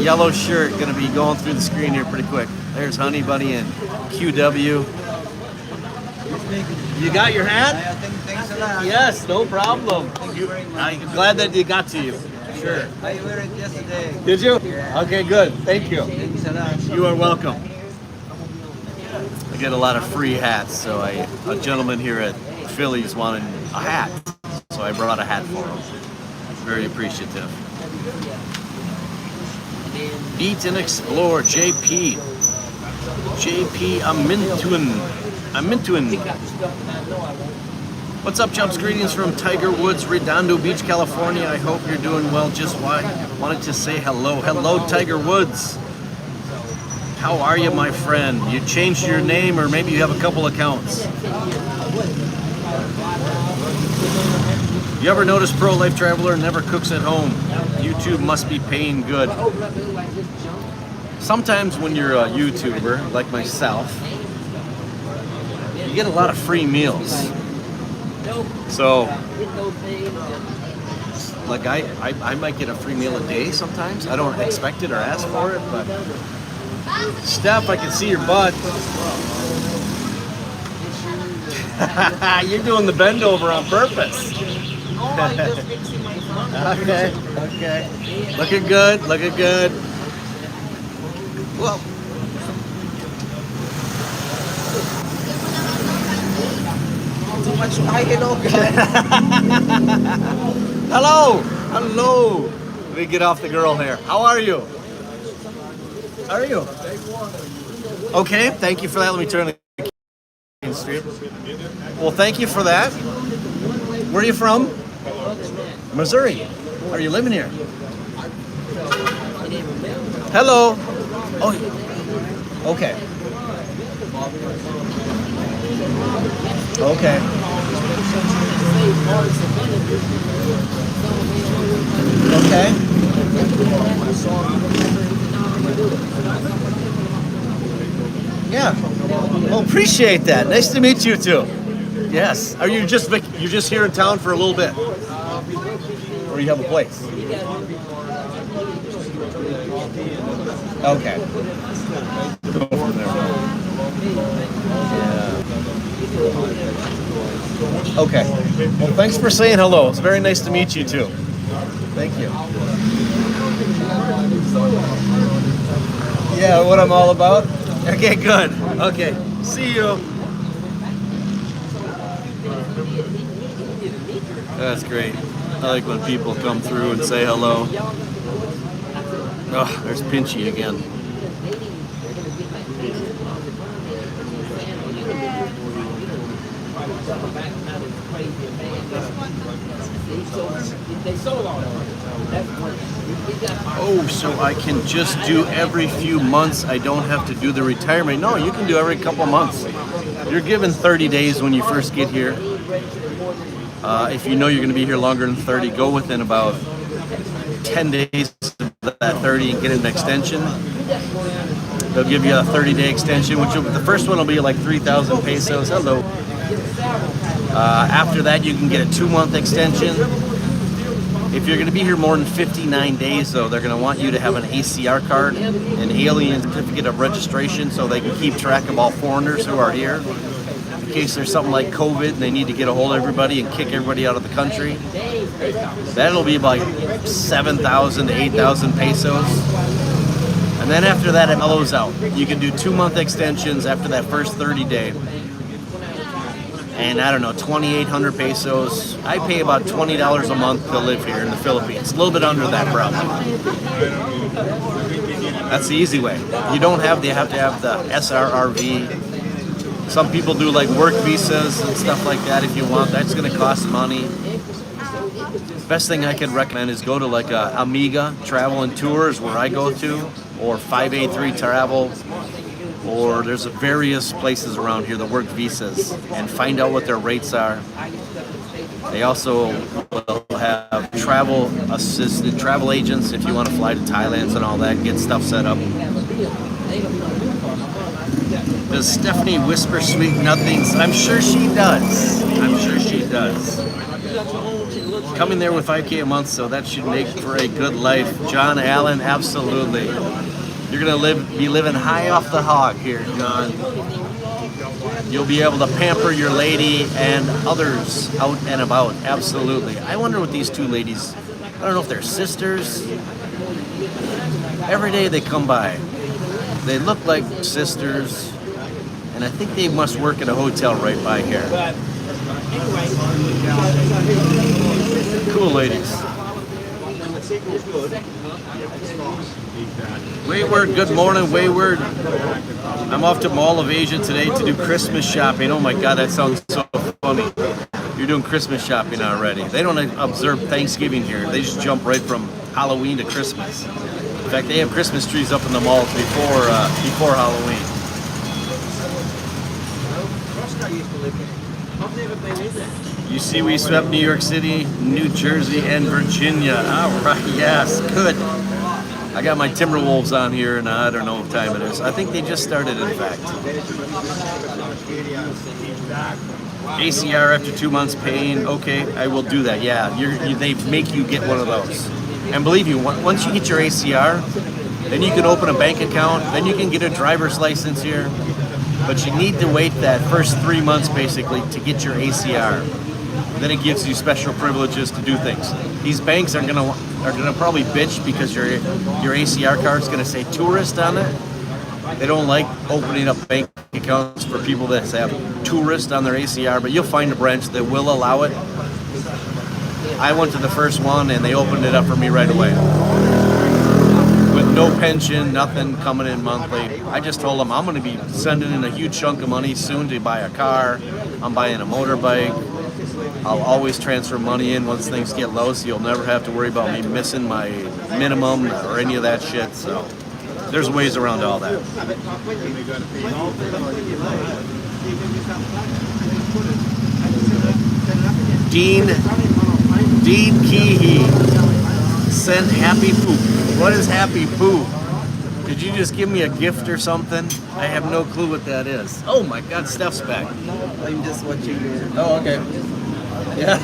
Speaker 1: Yellow shirt. Gonna be going through the screen here pretty quick. There's Honey Bunny and QW. You got your hat?
Speaker 2: Thanks a lot.
Speaker 1: Yes, no problem.
Speaker 2: Thank you very much.
Speaker 1: I'm glad that it got to you. Sure.
Speaker 2: I wear it yesterday.
Speaker 1: Did you?
Speaker 2: Yeah.
Speaker 1: Okay, good. Thank you.
Speaker 2: Thanks a lot.
Speaker 1: You are welcome. I get a lot of free hats, so a gentleman here at Phillies wanted a hat, so I brought a hat for him. Very appreciative. Eat and explore, JP. Amintuin. What's up, Chumps? Greetings from Tiger Woods, Redondo Beach, California. I hope you're doing well. Just wanted to say hello. Hello, Tiger Woods. How are you, my friend? You changed your name, or maybe you have a couple accounts. You ever notice pro-life traveler never cooks at home? YouTube must be paying good. Sometimes when you're a YouTuber, like myself, you get a lot of free meals. So, like I might get a free meal a day sometimes. I don't expect it or ask for it, but Steph, I can see your butt. You're doing the bend over on purpose. Okay, okay. Looking good, looking good. Well,
Speaker 2: Too much hello.
Speaker 1: hello, hello. Let me get off the girl here. How are you? How are you? Okay, thank you for that. Let me turn the street. Well, thank you for that. Where are you from? Missouri. Are you living here? Hello. Oh, okay. Okay. Okay. Yeah. Well, appreciate that. Nice to meet you too. Yes. Are you just you're just here in town for a little bit, or you have a place? Okay. Go from there. Yeah. Okay. Well, thanks for saying hello. It's very nice to meet you too. Thank you. Yeah, what I'm all about? Okay, good. Okay. See you. That's great. I like when people come through and say hello. Oh, there's Pinchy again. Oh, so I can just do every few months. I don't have to do the retirement. No, you can do every couple months. You're given 30 days when you first get here. If you know you're going to be here longer than 30, go within about 10 days of that 30 and get an extension. They'll give you a 30-day extension, which the first one will be like 3,000 pesos. Hello. After that, you can get a 2-month extension. If you're going to be here more than 59 days, though, they're going to want you to have an ACR card, an alien certificate of registration, so they can keep track of all foreigners who are here. In case there's something like COVID and they need to get a hold of everybody and kick everybody out of the country. That'll be like 7,000 to 8,000 pesos. And then after that, it mellows out. You can do 2-month extensions after that first 30-day. And I don't know, 2,800 pesos. I pay about $20 a month to live here in the Philippines. A little bit under that, probably. That's the easy way. You don't have, you have to have the SRRV. Some people do like work visas and stuff like that if you want. That's going to cost money. Best thing I could recommend is go to like a Amiga Travel and Tours, where I go to, or 583 Travel, or there's various places around here that work visas, and find out what their rates are. They also will have travel assisted travel agents if you want to fly to Thailand and all that, get stuff set up. Does Stephanie whisper sweet nothings? I'm sure she does. I'm sure she does. Coming there with 5K a month, so that should make for a good life. John Allen, absolutely. You're gonna be living high off the hog here, John. You'll be able to pamper your lady and others out and about, absolutely. I wonder what these two ladies, I don't know if they're sisters. Every day they come by. They look like sisters, and I think they must work at a hotel right by here. Cool ladies. Wayward, good morning, Wayward. I'm off to Mall of Asia today to do Christmas shopping. Oh my God, that sounds so funny. You're doing Christmas shopping already. They don't observe Thanksgiving here. They just jump right from Halloween to Christmas. fact, they have Christmas trees up in the malls before Halloween. You see, we swept New York City, New Jersey, and Virginia. All right, yes, good. I got my Timberwolves on here, and I don't know what time it is. I think they just started, in fact. ACR after 2 months paying. Okay, I will do that. Yeah, they make you get one of those. And believe you, once you get your ACR, then you can open a bank account, then you can get a driver's license here. But you need to wait that first 3 months, basically, to get your ACR. Then it gives you special privileges to do things. These banks are gonna probably bitch because your ACR card is gonna say tourist on it. They don't like opening up bank accounts for people that have tourist on their ACR, but you'll find a branch that will allow it. I went to the first one and they opened it up for me right away. With no pension, nothing coming in monthly. I just told them I'm gonna be sending in a huge chunk of money soon to buy a car. I'm buying a motorbike. I'll always transfer money in once things get low, so you'll never have to worry about me missing my minimum or any of that shit. So there's ways around all that. Dean Keehee sent happy poop. What is happy poop? Did you just give me a gift or something? I have no clue what that is. Oh my God, Steph's back.
Speaker 2: I'm just watching your...
Speaker 1: Oh, okay. Yeah,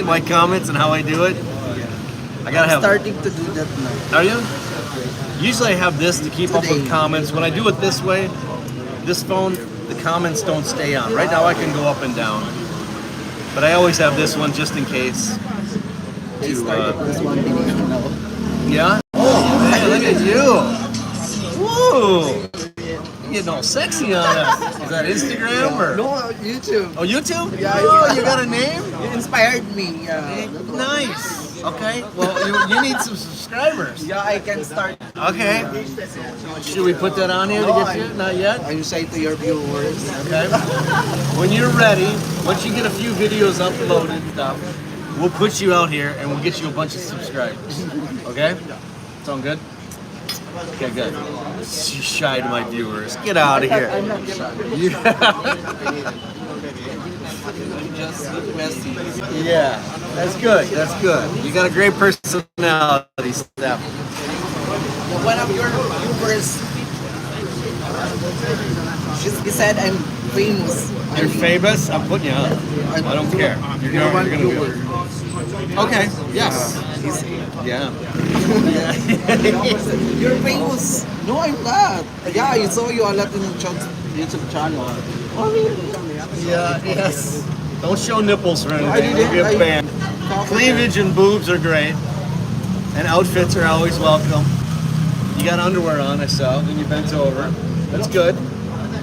Speaker 1: my comments and how I do it. I gotta have.
Speaker 2: Starting to do that now.
Speaker 1: Are you? Usually I have this to keep up with comments. When I do it this way, this phone, the comments don't stay on. Right now I can go up and down, but I always have this one just in case.
Speaker 2: I started this one beginning now.
Speaker 1: Yeah. Oh man, look at you. Woo. You getting all sexy on us. Is that Instagram or?
Speaker 2: No, YouTube.
Speaker 1: Oh, YouTube?
Speaker 2: Yeah.
Speaker 1: Oh, you got a name?
Speaker 2: You inspired me. Yeah.
Speaker 1: Nice. Okay. Well, you need some subscribers.
Speaker 2: Yeah, I can start.
Speaker 1: Okay. Should we put that on here to get you? Not yet?
Speaker 2: I'm shy to your viewers.
Speaker 1: Okay. When you're ready, once you get a few videos uploaded and stuff, we'll put you out here and we'll get you a bunch of subscribers. Okay? Sound good? Okay, good. She's shy to my viewers. Get out of here.
Speaker 2: I'm not shy. Just messy.
Speaker 1: Yeah, that's good. That's good. You got a great personality, Steph.
Speaker 2: One of your viewers, she said I'm famous.
Speaker 1: You're famous? I'm putting you on. I don't care. You're
Speaker 2: one
Speaker 1: gonna be
Speaker 2: viewer.
Speaker 1: Okay. Yes. Yeah.
Speaker 2: You're famous. No, I'm not. Yeah, I saw you a lot in YouTube channel. Oh, really?
Speaker 1: Yeah. Yes. Don't show nipples or anything.
Speaker 2: I didn't.
Speaker 1: You'll be a fan.
Speaker 2: Covered
Speaker 1: Cleavage and boobs are great, and outfits are always welcome. You got underwear on, I saw, and you bent over. That's good.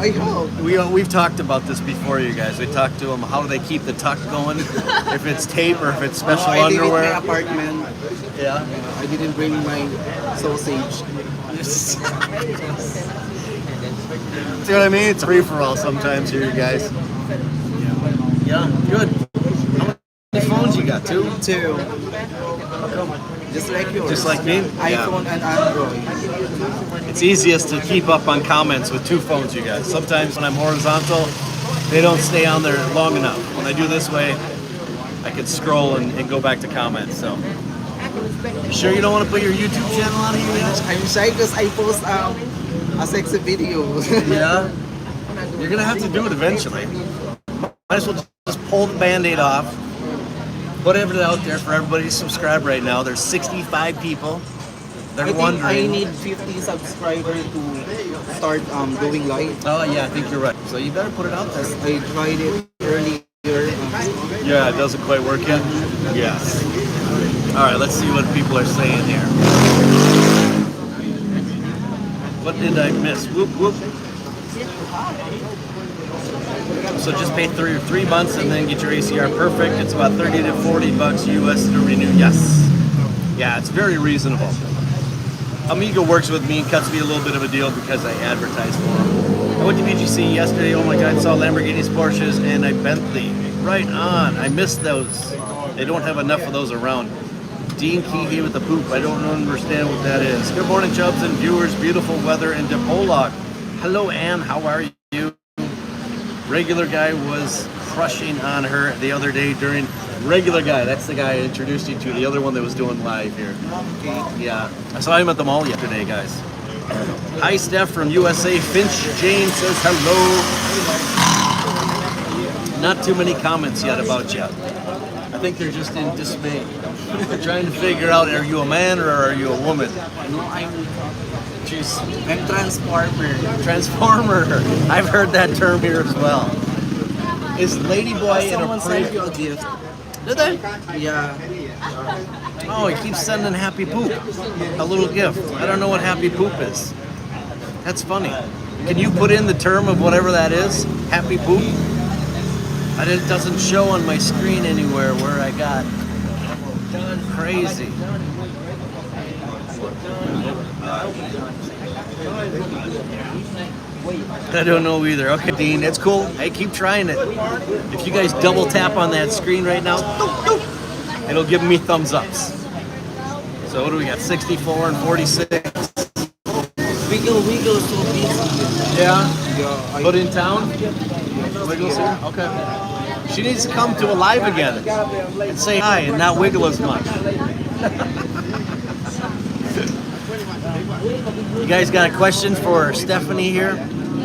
Speaker 2: I hope.
Speaker 1: We've talked about this before, you guys. We talked to them. How do they keep the tuck going? If it's tape or if it's special
Speaker 2: I live in
Speaker 1: underwear.
Speaker 2: my apartment.
Speaker 1: Yeah.
Speaker 2: I didn't bring my sausage.
Speaker 1: See what I mean? It's free for all sometimes here, you guys. Yeah, good. How many phones you got? Two?
Speaker 2: Two. Just like yours.
Speaker 1: Just like me?
Speaker 2: iPhone and Android.
Speaker 1: It's easiest to keep up on comments with two phones, you guys. Sometimes when I'm horizontal, they don't stay on there long enough. When I do this way, I can scroll and go back to comments. So, you sure you don't want to put your YouTube channel on here yet?
Speaker 2: I'm shy because I post a sexy video.
Speaker 1: Yeah? You're going to have to do it eventually. Might as well just pull the Band-Aid off. Put it out there for everybody to subscribe right now. There's 65 people. They're
Speaker 2: I think
Speaker 1: wondering.
Speaker 2: I need 50 subscribers to start going live.
Speaker 1: Oh yeah, I think you're right. So you better put it out there.
Speaker 2: I tried it earlier.
Speaker 1: Yeah, it doesn't quite work yet? Yes. All right, let's see what people are saying here. What did I miss? Whoop, whoop. So just pay 3 months and then get your ACR perfect. It's about 30 to 40 bucks US to renew. Yes. Yeah, it's very reasonable. Amigo works with me and cuts me a little bit of a deal because I advertise for him. I went to BGC yesterday. Oh my God, saw Lamborghinis, Porsches, and a Bentley. Right on. I missed those. They don't have enough of those around. Dean Key with the poop. I don't understand what that is. Good morning, Chubs and viewers. Beautiful weather in DePolog. Hello, Ann. How are you? Regular Guy was crushing on her the other day during Regular Guy. That's the guy I introduced you to. The other one that was doing live here. Yeah. I saw him at the mall yesterday, guys. Hi, Steph from USA. Finch Jane says hello. Not too many comments yet about you. I think they're just in dismay. They're trying to figure out, are you a man or are you a woman?
Speaker 2: No, I'm
Speaker 1: Jeez.
Speaker 2: transformer.
Speaker 1: Transformer. I've heard that term here as well. Is Ladyboy in
Speaker 2: Someone
Speaker 1: a
Speaker 2: sent
Speaker 1: pre...
Speaker 2: you a gift.
Speaker 1: Did they?
Speaker 2: Yeah.
Speaker 1: Oh, he keeps sending Happy Poop. A little gift. I don't know what Happy Poop is. That's funny. Can you put in the term of whatever that is? Happy Poop? It doesn't show on my screen anywhere where I got crazy. I don't know either. Okay, Dean, it's cool. Hey, keep trying it. If you guys double tap on that screen right now, it'll give me thumbs ups. So what do we got? 64 and 46.
Speaker 2: Wiggle so busy.
Speaker 1: Yeah.
Speaker 2: Yeah.
Speaker 1: But in town? Wiggles here? Okay. She needs to come to a live again and say hi and not wiggle as much. You guys got a question for Stephanie here?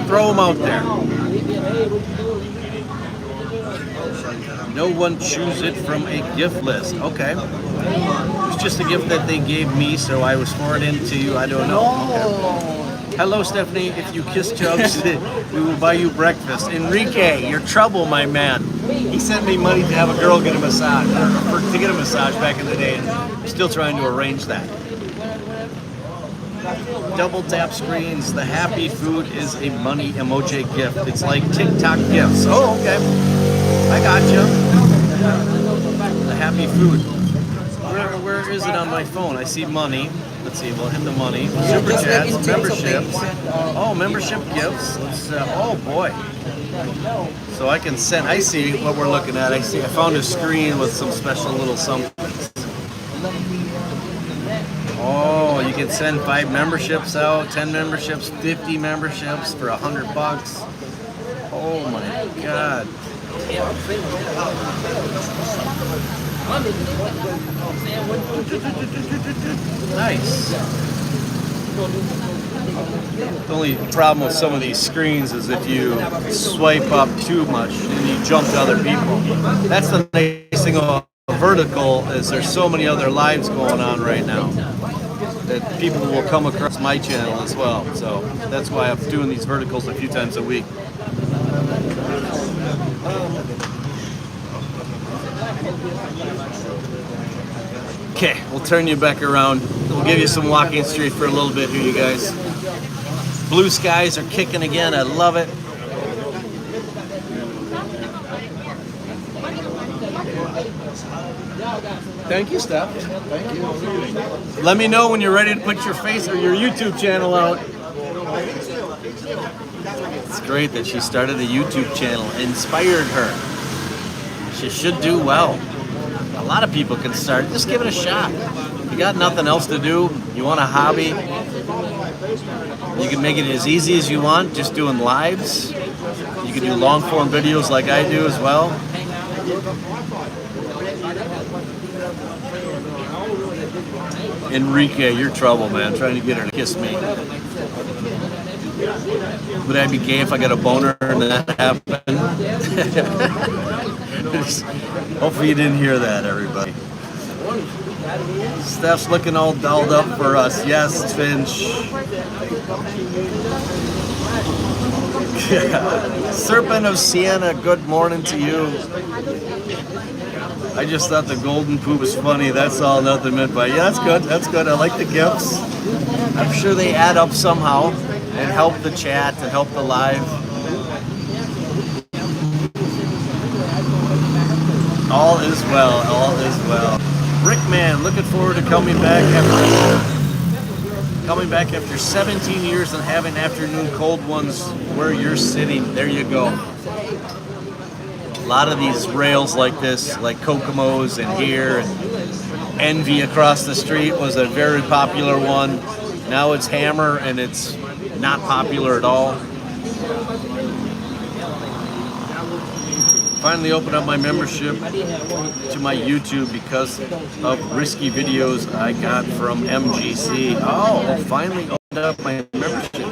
Speaker 1: Throw them out there. No one choose it from a gift list. Okay. It's just a gift that they gave me, so I was forwarding to you. I don't know. Okay. Hello, Stephanie. If you kiss Chubbs, we will buy you breakfast. Enrique, you're trouble, my man. He sent me money to have a girl get a massage, or to get a massage back in the day, and I'm still trying to arrange that. Double tap screens. The happy food is a money emoji gift. It's like TikTok gifts. Oh, okay. I got you. The happy food. Where is it on my phone? I see money. Let's see. We'll hit the money. Super chats, memberships. Oh, membership gifts. Oh boy. So I can send. I see what we're looking at. I see. I found a screen with some special little something. Oh, you can send 5 memberships out, 10 memberships, 50 memberships for $100. Oh my God. Nice. The only problem with some of these screens is if you swipe up too much and you jump to other people. That's the nice thing about vertical is there's so many other lives going on right now that people will come across my channel as well. So that's why I'm doing these verticals a few times a week. Okay, we'll turn you back around. We'll give you some walking street for a little bit here, you guys. Blue skies are kicking again. I love it. Thank you, Steph. Thank you. Let me know when you're ready to put your face or your YouTube channel out. It's great that she started a YouTube channel. Inspired her. She should do well. A lot of people can start. Just give it a shot. You got nothing else to do. You want a hobby. You can make it as easy as you want, just doing lives. You can do long form videos like I do as well. Enrique, you're trouble, man. Trying to get her to kiss me. Would I be gay if I got a boner and that happened? Hopefully you didn't hear that, everybody. Steph's looking all dolled up for us. Yes, Finch. Serpent of Sienna, good morning to you. I just thought the golden poop was funny. That's all, nothing meant by. Yeah, that's good. That's good. I like the gifts. I'm sure they add up somehow and help the chat and help the live. All is well. All is well. Brickman, looking forward to coming back after 17 years and having afternoon cold ones where you're sitting. There you go. A lot of these rails like this, like Kokomo's and here, and Envy across the street was a very popular one. Now it's Hammer, and it's not popular at all. Finally opened up my membership to my YouTube because of risky videos I got from MGC. Oh, finally opened up my membership.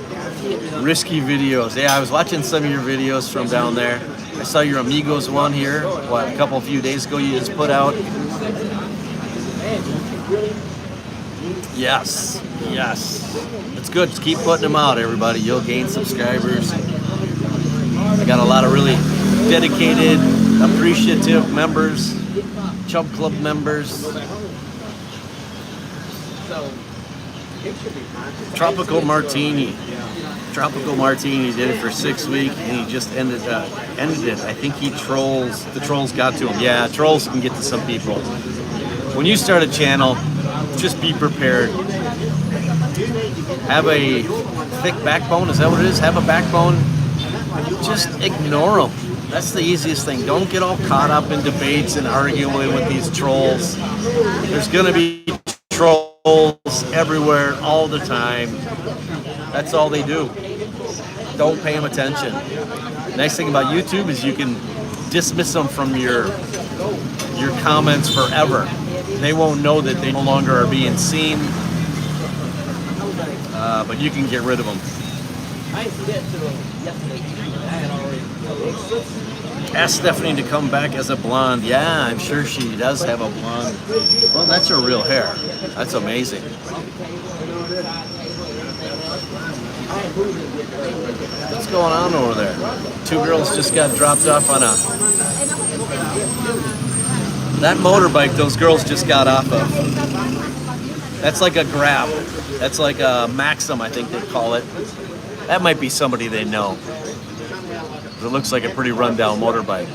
Speaker 1: Risky videos. Yeah, I was watching some of your videos from down there. I saw your Amigos one here, a few days ago you just put out. Yes. It's good. Just keep putting them out, everybody. You'll gain subscribers. I got a lot of really dedicated, appreciative members, Chub Club members. Tropical Martini did it for 6 weeks, and he just ended it. I think the trolls got to him. Yeah, trolls can get to some people. When you start a channel, just be prepared. Have a thick backbone. Is that what it is? Have a backbone. Just ignore them. That's the easiest thing. Don't get all caught up in debates and arguing with these trolls. There's going to be trolls everywhere all the time. That's all they do. Don't pay them attention. Nice thing about YouTube is you can dismiss them from your comments forever. They won't know that they no longer are being seen, but you can get rid of them. Ask Stephanie to come back as a blonde. Yeah, I'm sure she does have a blonde. Well, that's her real hair. That's amazing. What's going on over there? 2 girls just got dropped off on that motorbike those girls just got off of. That's like a Grab. That's like a Maxim, I think they call it. That might be somebody they know. It looks like a pretty rundown motorbike.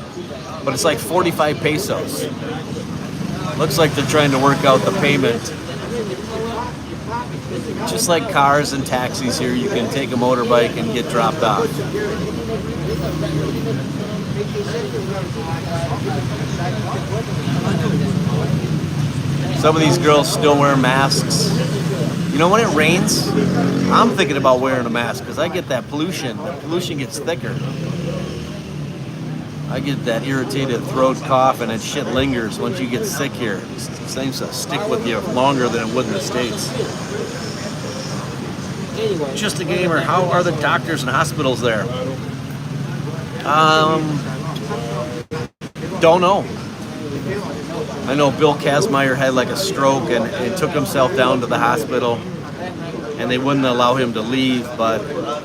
Speaker 1: But it's like 45 pesos. Looks like they're trying to work out the payment. Just like cars and taxis here, you can take a motorbike and get dropped off. Some of these girls still wear masks. You know, when it rains, I'm thinking about wearing a mask because I get that pollution. The pollution gets thicker. I get that irritated throat cough, and that shit lingers once you get sick here. It seems to stick with you longer than it would in the States. Just a gamer, how are the doctors and hospitals there? Don't know. I know Bill Kazmaier had like a stroke and took himself down to the hospital, and they wouldn't allow him to leave. But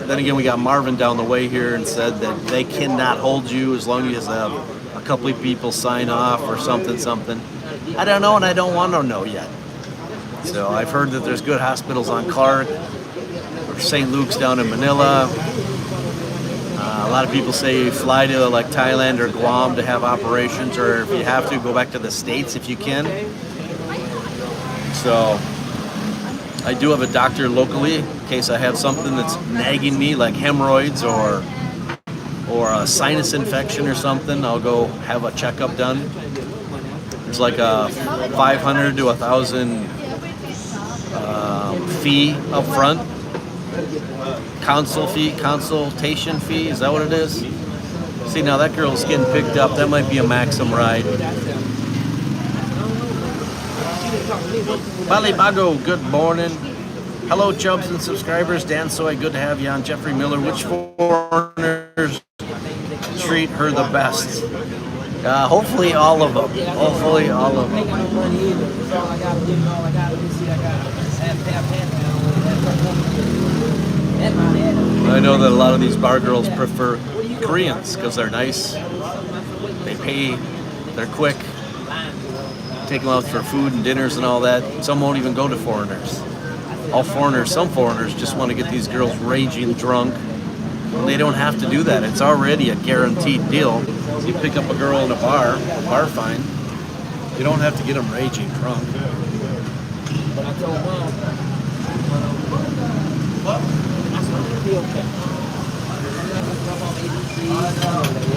Speaker 1: then again, we got Marvin down the way here and said that they cannot hold you as long as a couple of people sign off or something. I don't know, and I don't want to know yet. So I've heard that there's good hospitals on Clark, or St. Luke's down in Manila. A lot of people say fly to like Thailand or Guam to have operations, or if you have to, go back to the States if you can. So I do have a doctor locally in case I have something that's nagging me, like hemorrhoids or a sinus infection or something. I'll go have a checkup done. There's like a 500 to 1,000 fee up front. Consultation fee, is that what it is? See, now that girl's getting picked up. That might be a Maxim ride. Balibago, good morning. Hello, Chubs and subscribers. Dan Soy, good to have you on. Jeffrey Miller, which foreigners treat her the best? Hopefully all of them. Hopefully all of them. I know that a lot of these bar girls prefer Koreans because they're nice, they pay, they're quick, take them out for food and dinners and all that. Some won't even go to foreigners. Some foreigners just want to get these girls raging drunk. Well, they don't have to do that. It's already a guaranteed deal. You pick up a girl in a bar fine. You don't have to get them raging drunk. But I told Mom,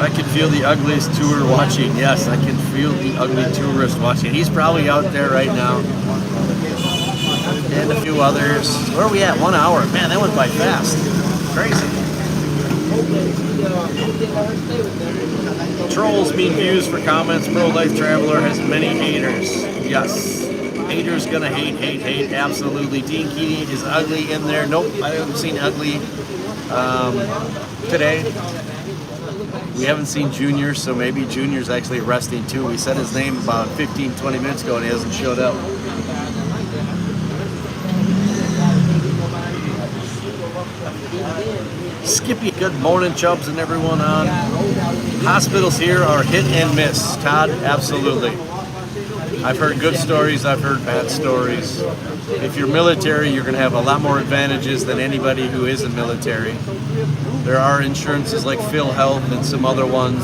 Speaker 1: I can feel the ugliest tour watching. Yes, I can feel the ugly tourist watching. He's probably out there right now. And a few others. Where are we at? 1 hour. Man, that went by fast. Crazy. Trolls mean views for comments. Pro-life traveler has many haters. Yes. Haters gonna hate, hate, hate. Absolutely. Dean Keating is ugly in there. Nope, I haven't seen ugly today. We haven't seen Junior, so maybe Junior's actually resting too. We said his name about 15, 20 minutes ago and he hasn't showed up. Skippy, good morning, Chubbs and everyone on. Hospitals here are hit and miss. Todd, absolutely. I've heard good stories, I've heard bad stories. If you're military, you're going to have a lot more advantages than anybody who isn't military. There are insurances like Phil Health and some other ones.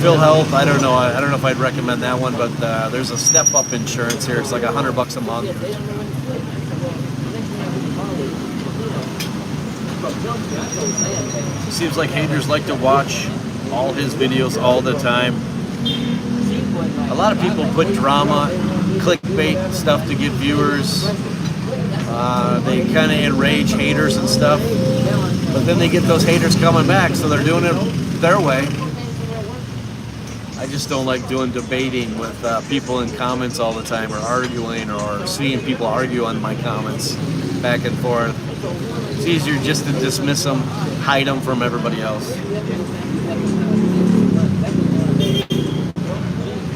Speaker 1: Phil Health, I don't know if I'd recommend that one, but there's a step-up insurance here. It's like $100 a month. Seems like haters like to watch all his videos all the time. A lot of people put drama, clickbait stuff to get viewers. They kind of enrage haters and stuff, but then they get those haters coming back, so they're doing it their way. I just don't like doing debating with people in comments all the time, or arguing, or seeing people argue on my comments back and forth. It's easier just to dismiss them, hide them from everybody else.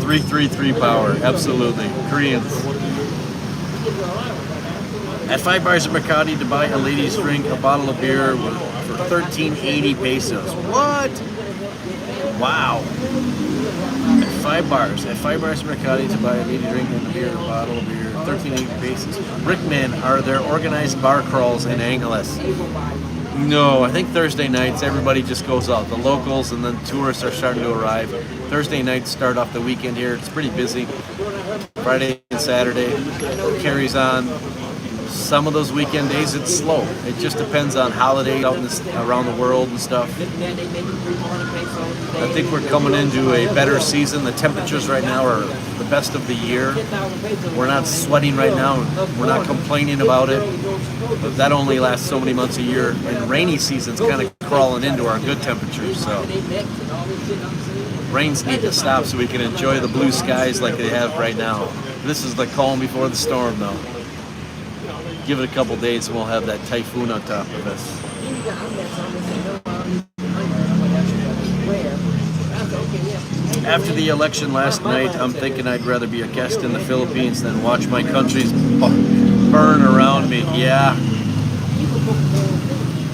Speaker 1: 333 power, absolutely. Koreans. At 5 bars of Mercati to buy a lady's drink, a bottle of beer for 1380 pesos. What? Wow. At 5 bars of Mercati to buy a lady drink and a beer, a bottle of beer, 1380 pesos. Rickman, are there organized bar crawls in Angeles? No, I think Thursday nights everybody just goes out. The locals and then tourists are starting to arrive. Thursday nights start off the weekend here. It's pretty busy. Friday and Saturday carries on. Some of those weekend days it's slow. It just depends on holidays out around the world and stuff. I think we're coming into a better season. The temperatures right now are the best of the year. We're not sweating right now. We're not complaining about it. But that only lasts so many months a year. And rainy season's kind of crawling into our good temperatures. So rains need to stop so we can enjoy the blue skies like they have right now. This is the calm before the storm, though. Give it a couple days and we'll have that typhoon on top of us. After the election last night, I'm thinking I'd rather be a guest in the Philippines than watch my countries burn around me. Yeah.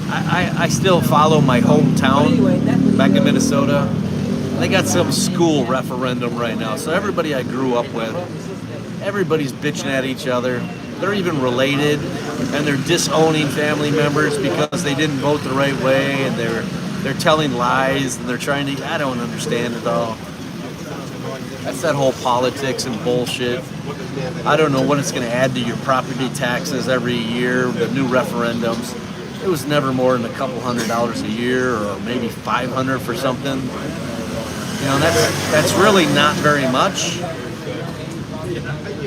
Speaker 1: I still follow my hometown back in Minnesota. They got some school referendum right now. So everybody I grew up with, everybody's bitching at each other. They're even related, and they're disowning family members because they didn't vote the right way, and they're telling lies, and they're trying to. I don't understand it all. That's that whole politics and bullshit. I don't know what it's going to add to your property taxes every year. The new referendums. It was never more than a couple $100 a year, or maybe $500 for something. You know, that's really not very much.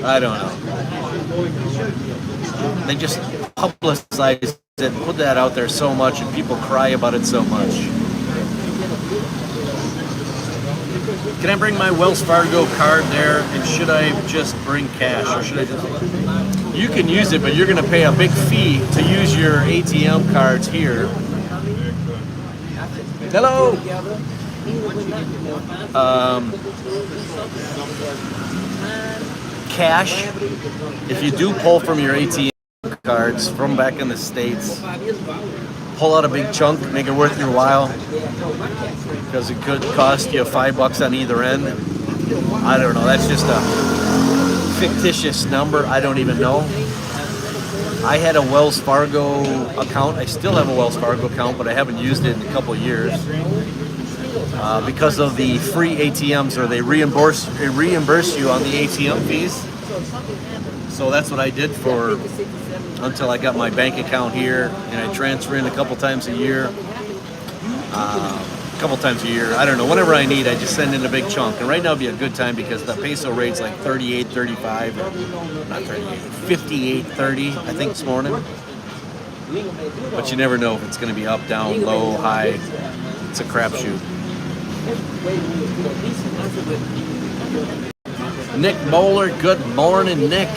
Speaker 1: I don't know. They just publicize it, put that out there so much, and people cry about it so much. Can I bring my Wells Fargo card there, and should I just bring cash, or should I just... You can use it, but you're going to pay a big fee to use your ATM cards here. Hello! Cash, if you do pull from your ATM cards from back in the States, pull out a big chunk, make it worth your while, because it could cost you $5 on either end. I don't know, that's just a fictitious number. I don't even know. I had a Wells Fargo account. I still have a Wells Fargo account, but I haven't used it in a couple of years. Because of the free ATMs, or they reimburse you on the ATM fees. So that's what I did until I got my bank account here, and I transfer in a couple times a year. a couple times a year. I don't know. Whenever I need, I just send in a big chunk. And right now would be a good time because the peso rate's like 38.35, or not 38, 58.30, I think, this morning. But you never know if it's going to be up, down, low, high. It's a crapshoot. Nick Bowler, good morning, Nick.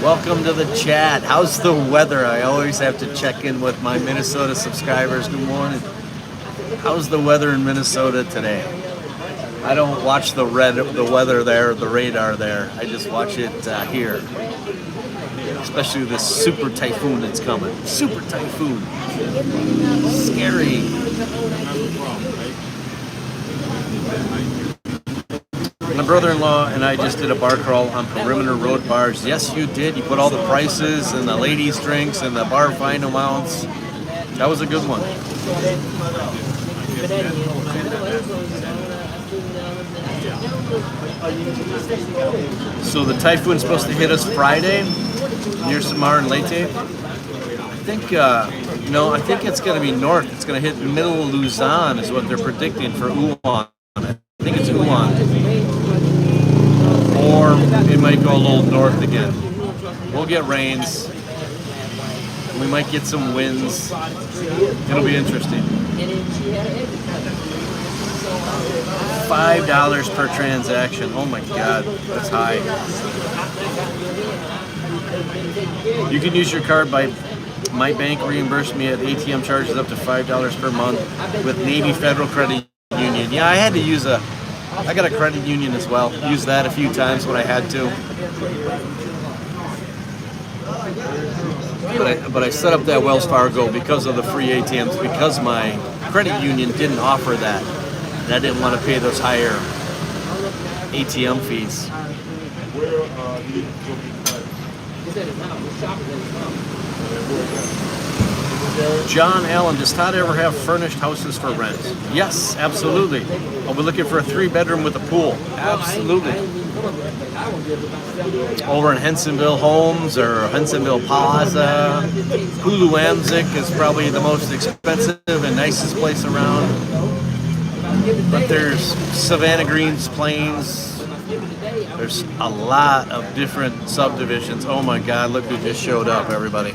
Speaker 1: Welcome to the chat. How's the weather? I always have to check in with my Minnesota subscribers. Good morning. How's the weather in Minnesota today? I don't watch the weather there, the radar there. I just watch it here. Especially this super typhoon that's coming. Super typhoon. Scary. My brother-in-law and I just did a bar crawl on Perimeter Road bars. Yes, you did. You put all the prices and the ladies' drinks and the bar fine amounts. That was a good one. So the typhoon's supposed to hit us Friday near Samar and Leyte. I think, no, I think it's going to be north. It's going to hit the middle of Luzon is what they're predicting for Uwan. I think it's Uwan. Or it might go a little north again. We'll get rains. We might get some winds. It'll be interesting. $5 per transaction. Oh my God, that's high. You can use your card by my bank reimbursed me at ATM charges up to $5 per month with Navy Federal Credit Union. Yeah, I had to use I got a credit union as well. Used that a few times when I had to. But I set up that Wells Fargo because of the free ATMs, because my credit union didn't offer that. And I didn't want to pay those higher ATM fees. John Allen, does Todd ever have furnished houses for rent? Yes, absolutely. Are we looking for a 3-bedroom with a pool? Absolutely. Over in Hensonville Homes or Hensonville Plaza. Huluamzik is probably the most expensive and nicest place around. But there's Savannah Greens Plains. There's a lot of different subdivisions. Oh my God, look who just showed up, everybody.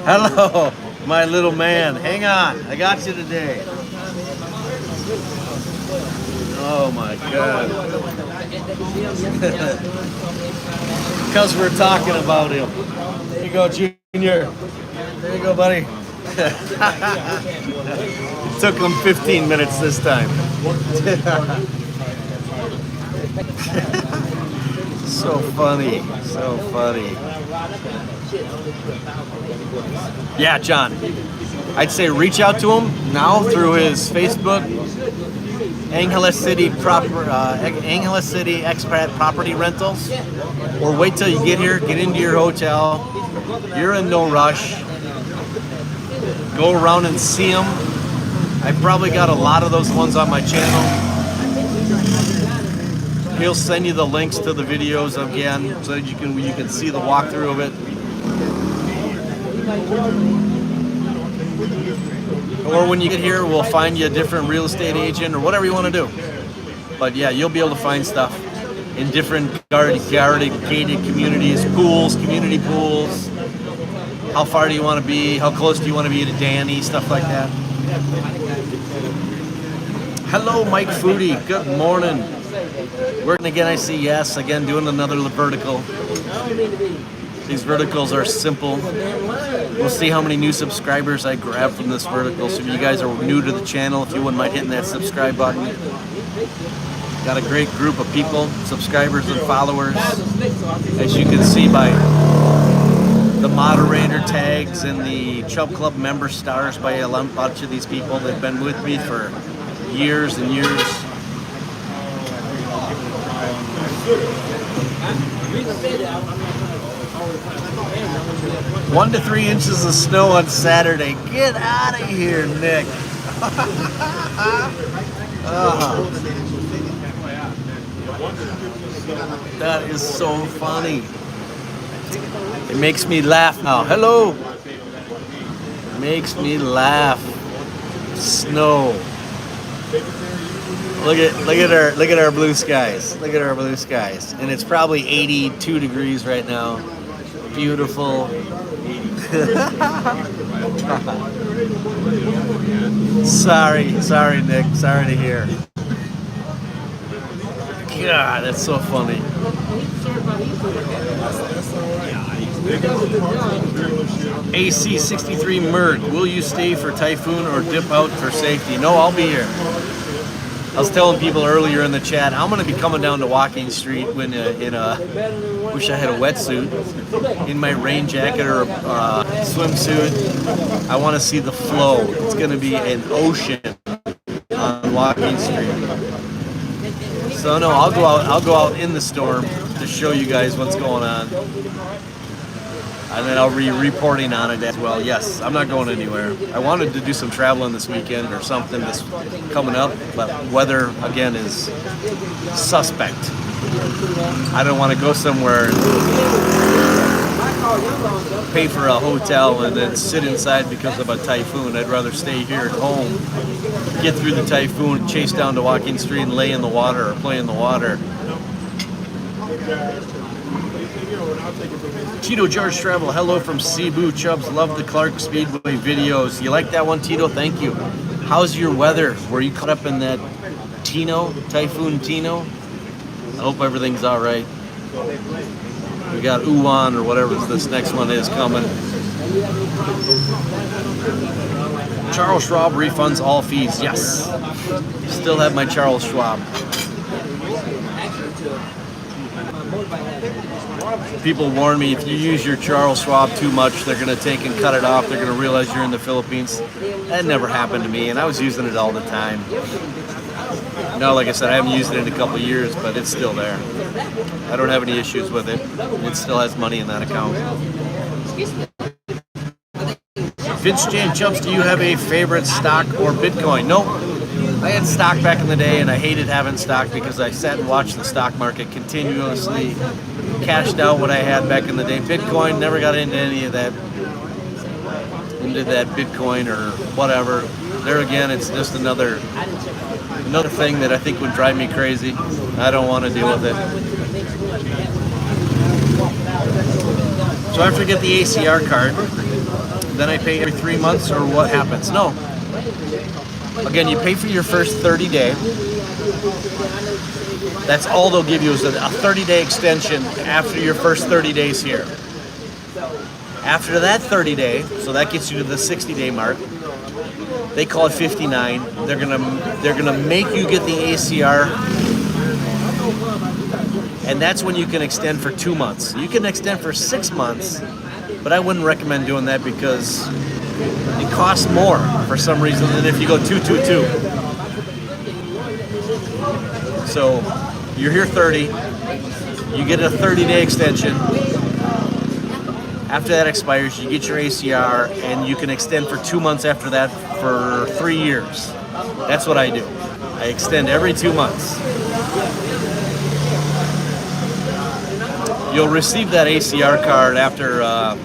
Speaker 1: Hello, my little man. Hang on, I got you today. Oh my God. Because we're talking about him. There you go, Junior. There you go, buddy. It took him 15 minutes this time. So funny, so funny. Yeah, John. I'd say reach out to him now through his Facebook, Angeles City Expat Property Rentals, or wait till you get here, get into your hotel. You're in no rush. Go around and see them. I probably got a lot of those ones on my channel. He'll send you the links to the videos again so that you can see the walkthrough of it. Or when you get here, we'll find you a different real estate agent or whatever you want to do. But yeah, you'll be able to find stuff in different gated communities, pools, community pools. How far do you want to be? How close do you want to be to Danny? Stuff like that. Hello, Mike Foodie. Good morning. Working again, I see yes. Again, doing another vertical. These verticals are simple. We'll see how many new subscribers I grab from this vertical. So if you guys are new to the channel, if you wouldn't mind hitting that subscribe button. Got a great group of people, subscribers and followers. As you can see by the moderator tags and the Chub Club member stars by a bunch of these people that have been with me for years and years. 1 to 3 inches of snow on Saturday. Get out of here, Nick. That is so funny. It makes me laugh now. Hello. makes me laugh. Snow. Look at our blue skies. Look at our blue skies. And it's probably 82 degrees right now. Beautiful. Sorry, Nick. Sorry to hear. God, that's so funny. AC63 Merc, will you stay for Typhoon or dip out for safety? No, I'll be here. I was telling people earlier in the chat, I'm going to be coming down to Walking Street wish I had a wetsuit, in my rain jacket or swimsuit. I want to see the flow. It's going to be an ocean on Walking Street. So no, I'll go out in the storm to show you guys what's going on. And then I'll be reporting on it as well. Yes, I'm not going anywhere. I wanted to do some traveling this weekend or something that's coming up, but weather, again, is suspect. I don't want to go somewhere and pay for a hotel and then sit inside because of a typhoon. I'd rather stay here at home, get through the typhoon, chase down to Walking Street and lay in the water or play in the water. Tito George Travel, hello from Cebu. Chubbs, love the Clark Speedway videos. You like that one, Tito? Thank you. How's your weather? Were you caught up in that Typhoon Tino? I hope everything's all right. We got Uwan or whatever this next one is coming. Charles Schwab refunds all fees. Yes. Still have my Charles Schwab. People warn me, if you use your Charles Schwab too much, they're going to take and cut it off. They're going to realize you're in the Philippines. That never happened to me, and I was using it all the time. No, like I said, I haven't used it in a couple of years, but it's still there. I don't have any issues with it. It still has money in that account. Vince Jan Chubs, do you have a favorite stock or Bitcoin? No. I had stock back in the day, and I hated having stock because I sat and watched the stock market continuously, cashed out what I had back in the day. Bitcoin, never got into any of that, Bitcoin or whatever. There again, it's just another thing that I think would drive me crazy. I don't want to deal with it. So after I get the ACR card, then I pay every 3 months, or what happens? No. Again, you pay for your first 30 day. That's all they'll give you is a 30-day extension after your first 30 days here. After that 30 day, so that gets you to the 60-day mark. They call it 59. They're gonna make you get the ACR, and that's when you can extend for 2 months. You can extend for 6 months, but I wouldn't recommend doing that because it costs more for some reason than if you go 222. So you're here 30, you get a 30-day extension. After that expires, you get your ACR, and you can extend for 2 months after that for 3 years. That's what I do. I extend every 2 months. You'll receive that ACR card after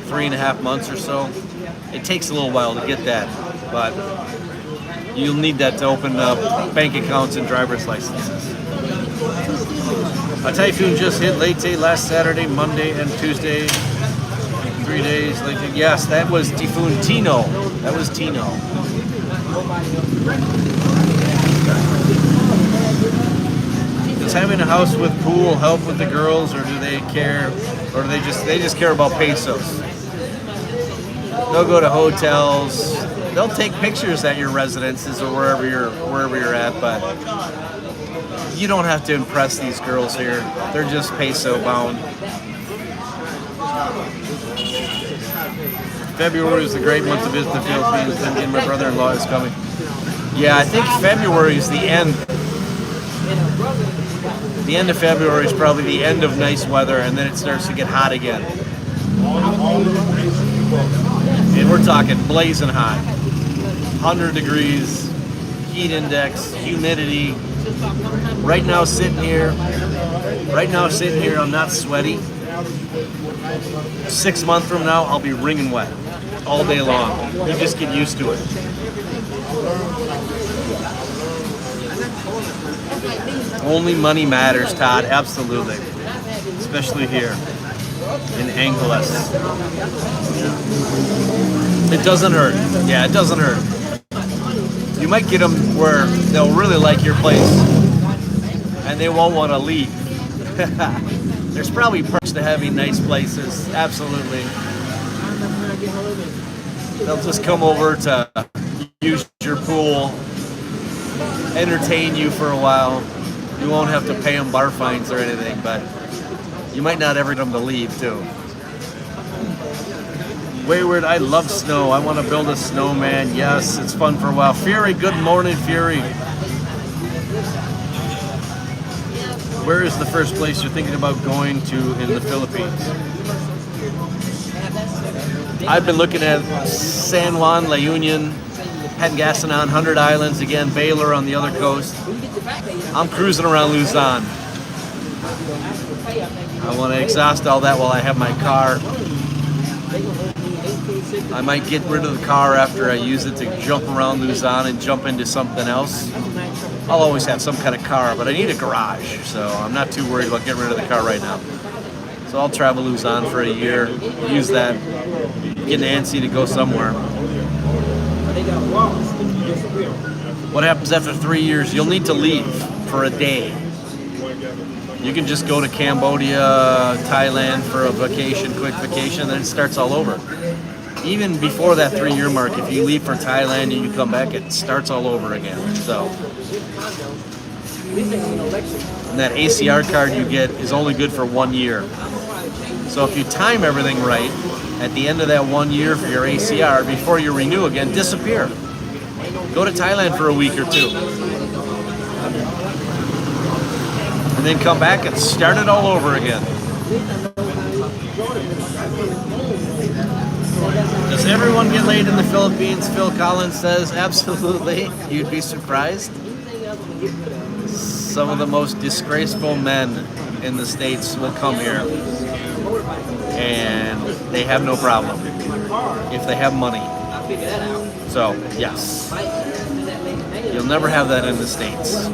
Speaker 1: 3.5 months or so. It takes a little while to get that, but you'll need that to open up bank accounts and driver's licenses. A typhoon just hit Leyte last Saturday, Monday, and Tuesday. 3 days. Yes, that was Typhoon Tino. That was Tino. Does having a house with pool help with the girls, or do they care, or do they just care about pesos? They'll go to hotels. They'll take pictures at your residences or wherever you're at, but you don't have to impress these girls here. They're just peso bound. February is a great month to visit the Philippines, and my brother-in-law is coming. Yeah, I think February is the end. The end of February is probably the end of nice weather, and then it starts to get hot again. And we're talking blazing hot. 100 degrees, heat index, humidity. Right now sitting here, I'm not sweaty. 6 months from now, I'll be wringing wet. all day long. You just get used to it. Only money matters, Todd. Absolutely. Especially here in Angeles. It doesn't hurt. Yeah, it doesn't hurt. You might get them where they'll really like your place and they won't want to leave. There's probably perks to having nice places. Absolutely. They'll just come over to use your pool, entertain you for a while. You won't have to pay them bar fines or anything, but you might not ever get them to leave too. Wayward, I love snow. I want to build a snowman. Yes, it's fun for a while. Fury, good morning, Fury. Where is the first place you're thinking about going to in the Philippines? I've been looking at San Juan, La Union, Pangasinan, 100 Islands, again, Baylor on the other coast. I'm cruising around Luzon. I want to exhaust all that while I have my car. I might get rid of the car after I use it to jump around Luzon and jump into something else. I'll always have some kind of car, but I need a garage, so I'm not too worried about getting rid of the car right now. So I'll travel Luzon for a year, use that, get Nancy to go somewhere. What happens after 3 years? You'll need to leave for a day. You can just go to Cambodia, Thailand for a vacation, quick vacation, then it starts all over. Even before that 3-year mark, if you leave for Thailand and you come back, it starts all over again. So, and that ACR card you get is only good for 1 year. So if you time everything right, at the end of that 1 year for your ACR, before you renew again, disappear. Go to Thailand for a week or two. And then come back and start it all over again. Does everyone get laid in the Philippines? Phil Collins says, absolutely. You'd be surprised. Some of the most disgraceful men in the States will come here. And they have no problem if they have money. So, yes. You'll never have that in the States.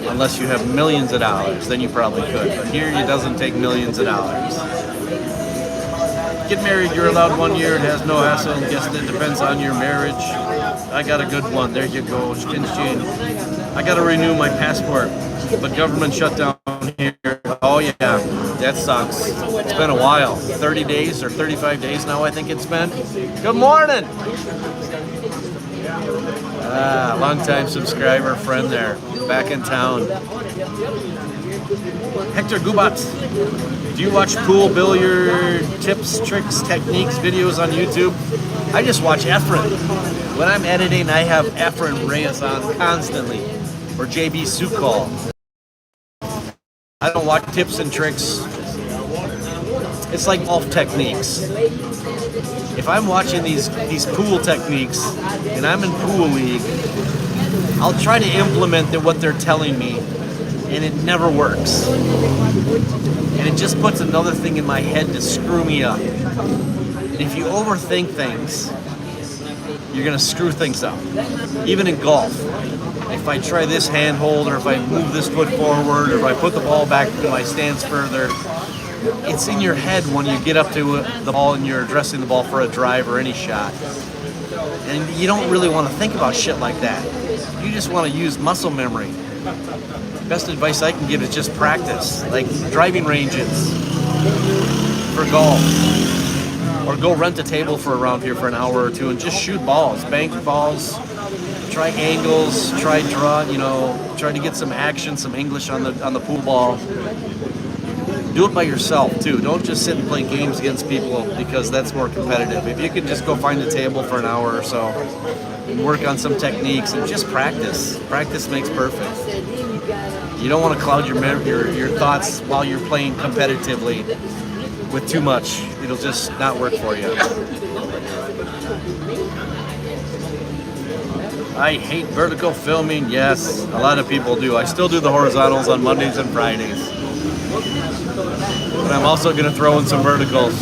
Speaker 1: Unless you have millions of dollars, then you probably could. But here, it doesn't take millions of dollars. Get married, you're allowed 1 year, it has no hassle. I guess it depends on your marriage. I got a good one, there you go, Shin. I got to renew my passport, but government shut down here. Oh yeah, that sucks. It's been a while, 30 days or 35 days now I think it's been. Good morning! Long-time subscriber friend there, back in town. Hector Gubat, do you watch pool billiard tips, tricks, techniques, videos on YouTube? I just watch Efren. When I'm editing, I have Efren Reyes on constantly, or JB Sukol. I don't watch tips and tricks. It's like golf techniques. If I'm watching these pool techniques and I'm in pool league, I'll try to implement what they're telling me, and it never works. And it just puts another thing in my head to screw me up. And if you overthink things, you're gonna screw things up. Even in golf, if I try this handhold, or if I move this foot forward, or if I put the ball back to my stance further, it's in your head when you get up to the ball and you're addressing the ball for a drive or any shot. And you don't really want to think about shit like that. You just want to use muscle memory. Best advice I can give is just practice, like driving ranges for golf. Or go rent a table for around here for an hour or two and just shoot balls, bank balls, try angles, try draw, try to get some action, some English on the pool ball. Do it by yourself too. Don't just sit and play games against people, because that's more competitive. If you can just go find a table for an hour or so and work on some techniques and just practice. Practice makes perfect. You don't want to cloud your thoughts while you're playing competitively with too much. It'll just not work for you. I hate vertical filming. Yes, a lot of people do. I still do the horizontals on Mondays and Fridays. But I'm also going to throw in some verticals.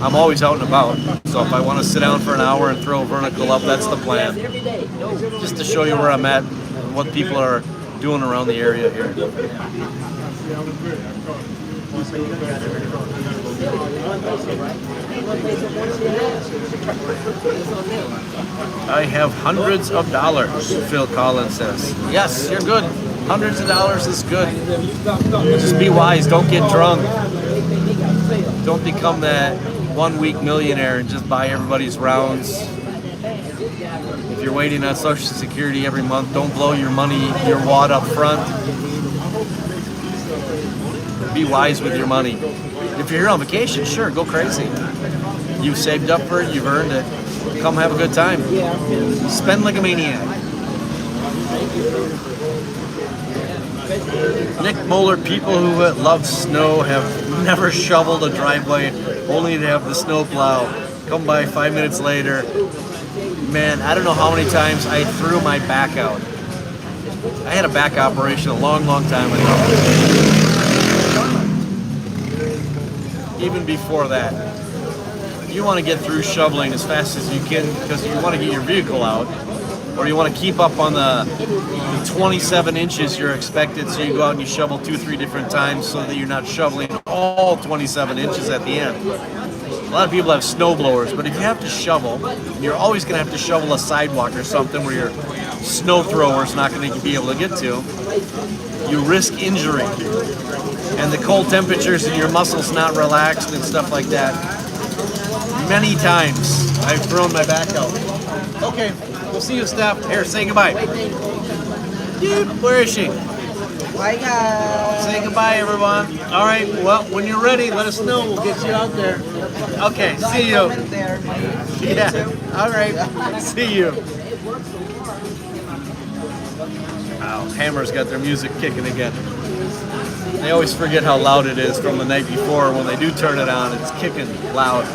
Speaker 1: I'm always out and about. So if I want to sit down for an hour and throw vertical up, that's the plan. Just to show you where I'm at and what people are doing around the area here. I have hundreds of dollars, Phil Collins says. Yes, you're good. Hundreds of dollars is good. Just be wise. Don't get drunk. Don't become that 1 week millionaire and just buy everybody's rounds. If you're waiting on Social Security every month, don't blow your money, your wad up front. Be wise with your money. If you're here on vacation, sure, go crazy. You've saved up for it, you've earned it. Come have a good time. Spend like a maniac. Nick Moeller, people who love snow have never shoveled a driveway, only to have the snow plow come by 5 minutes later. Man, I don't know how many times I threw my back out. I had a back operation a long, long time ago. Even before that. You want to get through shoveling as fast as you can because you want to get your vehicle out, or you want to keep up on the 27 inches you're expected, so you go out and you shovel 2-3 different times so that you're not shoveling all 27 inches at the end. A lot of people have snow blowers, but if you have to shovel, you're always going to have to shovel a sidewalk or something where your snow thrower's not going to be able to get to. You risk injury. And the cold temperatures and your muscles not relaxed and stuff like that. Many times I've thrown my back out. Okay, we'll see you, Steph. Here, say goodbye. Dude, where is she?
Speaker 2: Bye, guys.
Speaker 1: Say goodbye, everyone. All right, well, when you're ready, let us know. We'll get you out there. Okay, see you. Yeah, all right, see you. Wow, Hammer's got their music kicking again. They always forget how loud it is from the night before. When they do turn it on, it's kicking loud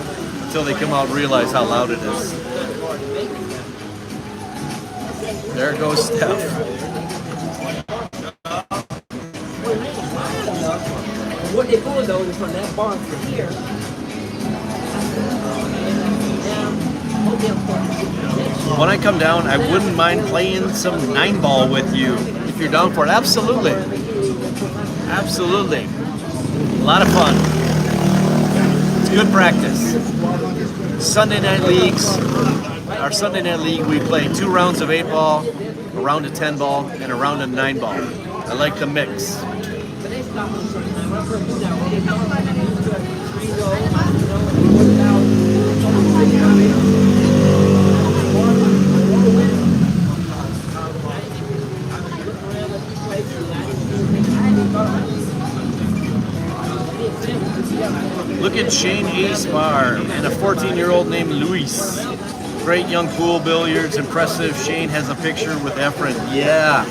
Speaker 1: until they come out and realize how loud it is. There goes Steph.
Speaker 3: What they're doing though is from that barn to here.
Speaker 1: When I come down, I wouldn't mind playing some 9-ball with you if you're down for it. Absolutely. Absolutely. A lot of fun. It's good practice. Sunday night leagues. Our Sunday night league, we play 2 rounds of 8-ball, a round of 10-ball, and a round of 9-ball. I like the mix. Look at Shane Aspar and a 14-year-old named Luis. Great young pool billiards, impressive. Shane has a picture with Efren. Yeah.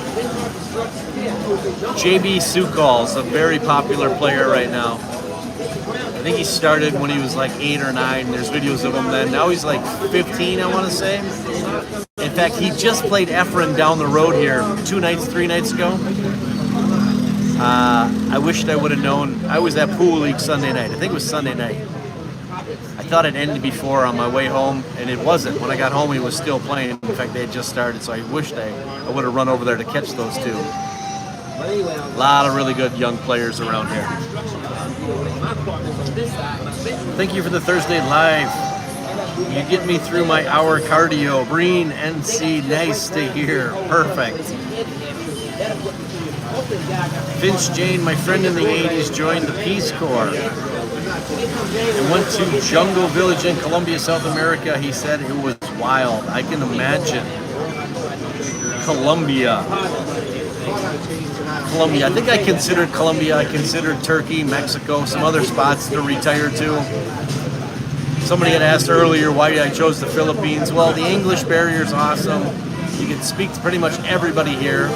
Speaker 1: JB Sukal's a very popular player right now. I think he started when he was like 8 or 9. There's videos of him then. Now he's like 15, I want to say. In fact, he just played Efren down the road here 3 nights ago. I wished I would have known. I was at Pool League Sunday night. I think it was Sunday night. I thought it ended before on my way home, and it wasn't. When I got home, he was still playing. In fact, they had just started, so I wished I would have run over there to catch those two. A lot of really good young players around here. Thank you for the Thursday Live. You get me through my hour cardio. Breen, NC, nice to hear. Perfect. Vince Jane, my friend in the 80s, joined the Peace Corps and went to Jungle Village in Colombia, South America. He said it was wild. I can imagine. Colombia. I think I considered Colombia. I considered Turkey, Mexico, some other spots to retire to. Somebody had asked earlier why I chose the Philippines. Well, the English barrier is awesome. You can speak to pretty much everybody here.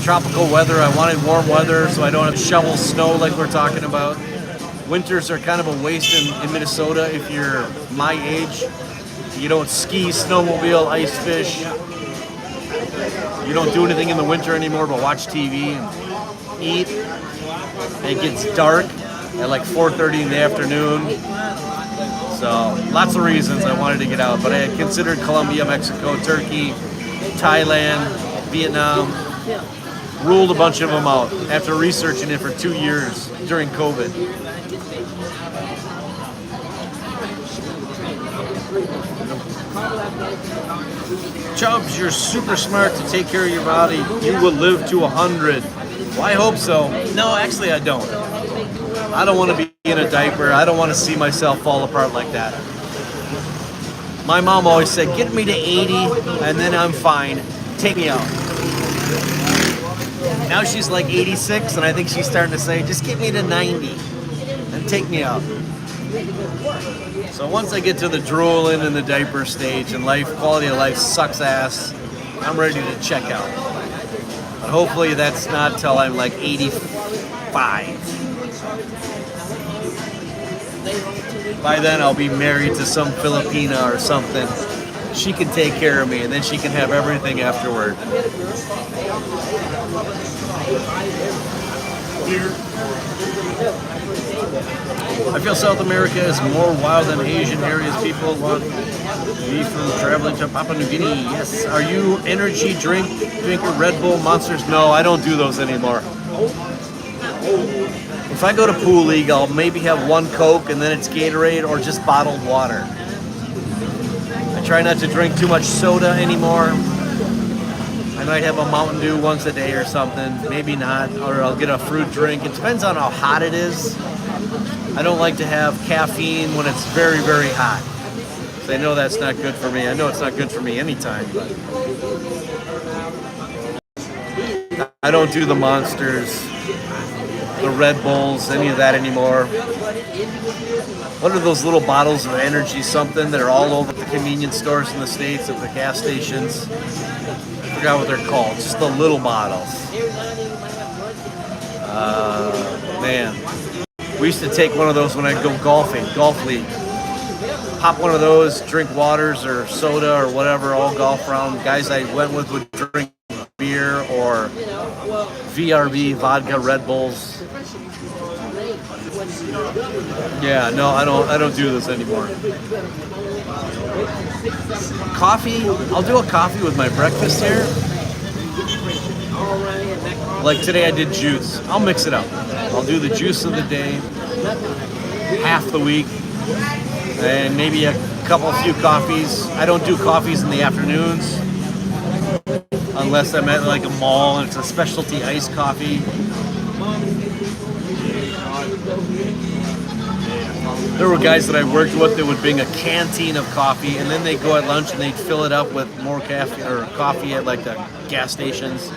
Speaker 1: Tropical weather. I wanted warm weather so I don't have to shovel snow like we're talking about. Winters are kind of a waste in Minnesota if you're my age. You don't ski, snowmobile, ice fish. You don't do anything in the winter anymore but watch TV and eat. It gets dark at like 4:30 in the afternoon. So lots of reasons I wanted to get out, but I had considered Colombia, Mexico, Turkey, Thailand, Vietnam. Ruled a bunch of them out after researching it for 2 years during COVID. Chubbs, you're super smart to take care of your body. You will live to 100. Well, I hope so. No, actually I don't. I don't want to be in a diaper. I don't want to see myself fall apart like that. My mom always said, get me to 80 and then I'm fine. Take me out. Now she's like 86 and I think she's starting to say, just get me to 90 and take me out. So once I get to the drooling and the diaper stage and quality of life sucks ass, I'm ready to check out. But hopefully that's not till I'm like 85. By then I'll be married to some Filipina or something. She can take care of me and then she can have everything afterward. I feel South America is more wild than Asian areas. People want beef from traveling to Papua New Guinea. Yes. Are you energy drinker, Red Bull, Monsters? No, I don't do those anymore. If I go to Pool League, I'll maybe have one Coke and then it's Gatorade or just bottled water. I try not to drink too much soda anymore. I might have a Mountain Dew once a day or something, maybe not, or I'll get a fruit drink. It depends on how hot it is. I don't like to have caffeine when it's very, very hot. So I know that's not good for me. I know it's not good for me anytime, but I don't do the Monsters, the Red Bulls, any of that anymore. What are those little bottles of energy something that are all over the convenience stores in the States at the gas stations? I forgot what they're called, just the little bottles. Man. We used to take one of those when I'd go golfing, golf league. Pop one of those, drink waters or soda or whatever, all golf round. Guys I went with would drink beer or VRB, vodka, Red Bulls. Yeah, no, I don't do this anymore. Coffee, I'll do a coffee with my breakfast here. Like today I did juice. I'll mix it up. I'll do the juice of the day, half the week, and maybe a few coffees. I don't do coffees in the afternoons unless I'm at like a mall and it's a specialty iced coffee. There were guys that I worked with that would bring a canteen of coffee and then they'd go at lunch and they'd fill it up with more coffee at like the gas stations.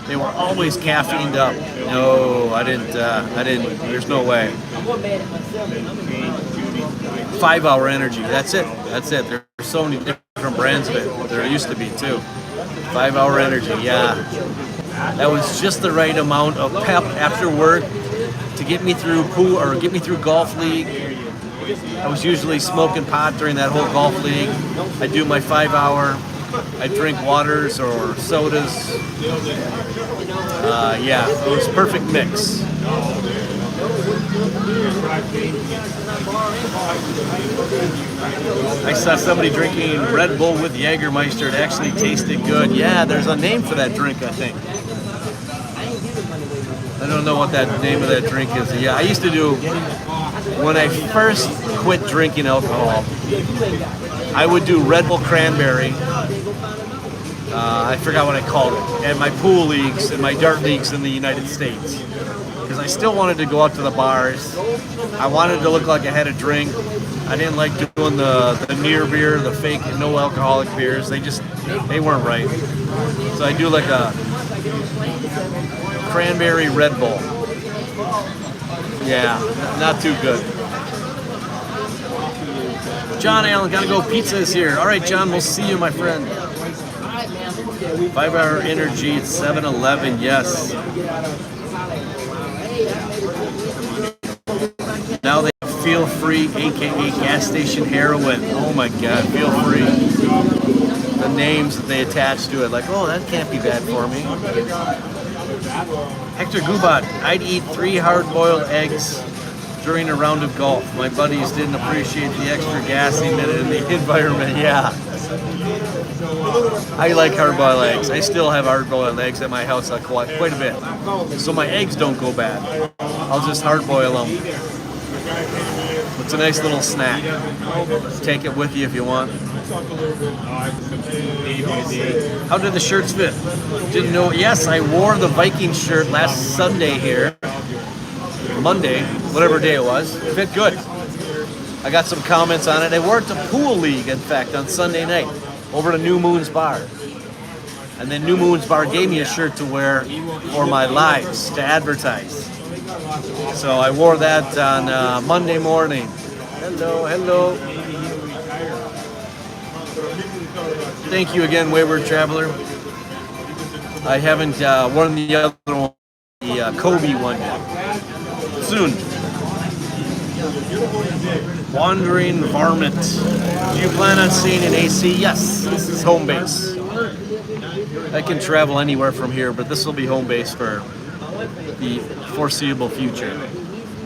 Speaker 1: They were always caffeined up. No, I didn't, there's no way. 5 Hour Energy, that's it. There's so many different brands of it. There used to be too. 5 Hour Energy, yeah. That was just the right amount of pep after work to get me through pool or get me through golf league. I was usually smoking pot during that whole golf league. I do my 5 hour. I drink waters or sodas. Yeah, it was perfect mix. I saw somebody drinking Red Bull with Jägermeister. It actually tasted good. Yeah, there's a name for that drink, I think. I don't know what that name of that drink is. Yeah, I used to do, when I first quit drinking alcohol, I would do Red Bull Cranberry. I forgot what I called it. At my pool leagues and my dart leagues in the United States. Because I still wanted to go out to the bars. I wanted to look like I had a drink. I didn't like doing the near beer, the fake no alcoholic beers. They weren't right. So I do like a cranberry Red Bull. Yeah, not too good. John Allen, gotta go. Pizza is here. All right, John, we'll see you, my friend. 5 Hour Energy at 7-Eleven, yes. Now they have Feel Free, aka gas station heroin. Oh my God, Feel Free. The names that they attach to it, like, oh, that can't be bad for me. Hector Gubat, I'd eat 3 hard-boiled eggs, during a round of golf. My buddies didn't appreciate the extra gas emitted in the environment. Yeah. I like hard-boiled eggs. I still have hard-boiled eggs at my house quite a bit. So my eggs don't go bad. I'll just hard-boil them. It's a nice little snack. Take it with you if you want. How did the shirts fit? Didn't know. Yes, I wore the Viking shirt last Sunday here. Monday, whatever day it was. It fit good. I got some comments on it. I wore it to Pool League, in fact, on Sunday night over to New Moon's Bar. And then New Moon's Bar gave me a shirt to wear for my lives, to advertise. So I wore that on Monday morning. Hello, hello. Thank you again, Wayward Traveler. I haven't worn the other one, the Kobe one yet. Soon. Wandering Varmint. Do you plan on staying in AC? Yes, this is home base. I can travel anywhere from here, but this will be home base for the foreseeable future.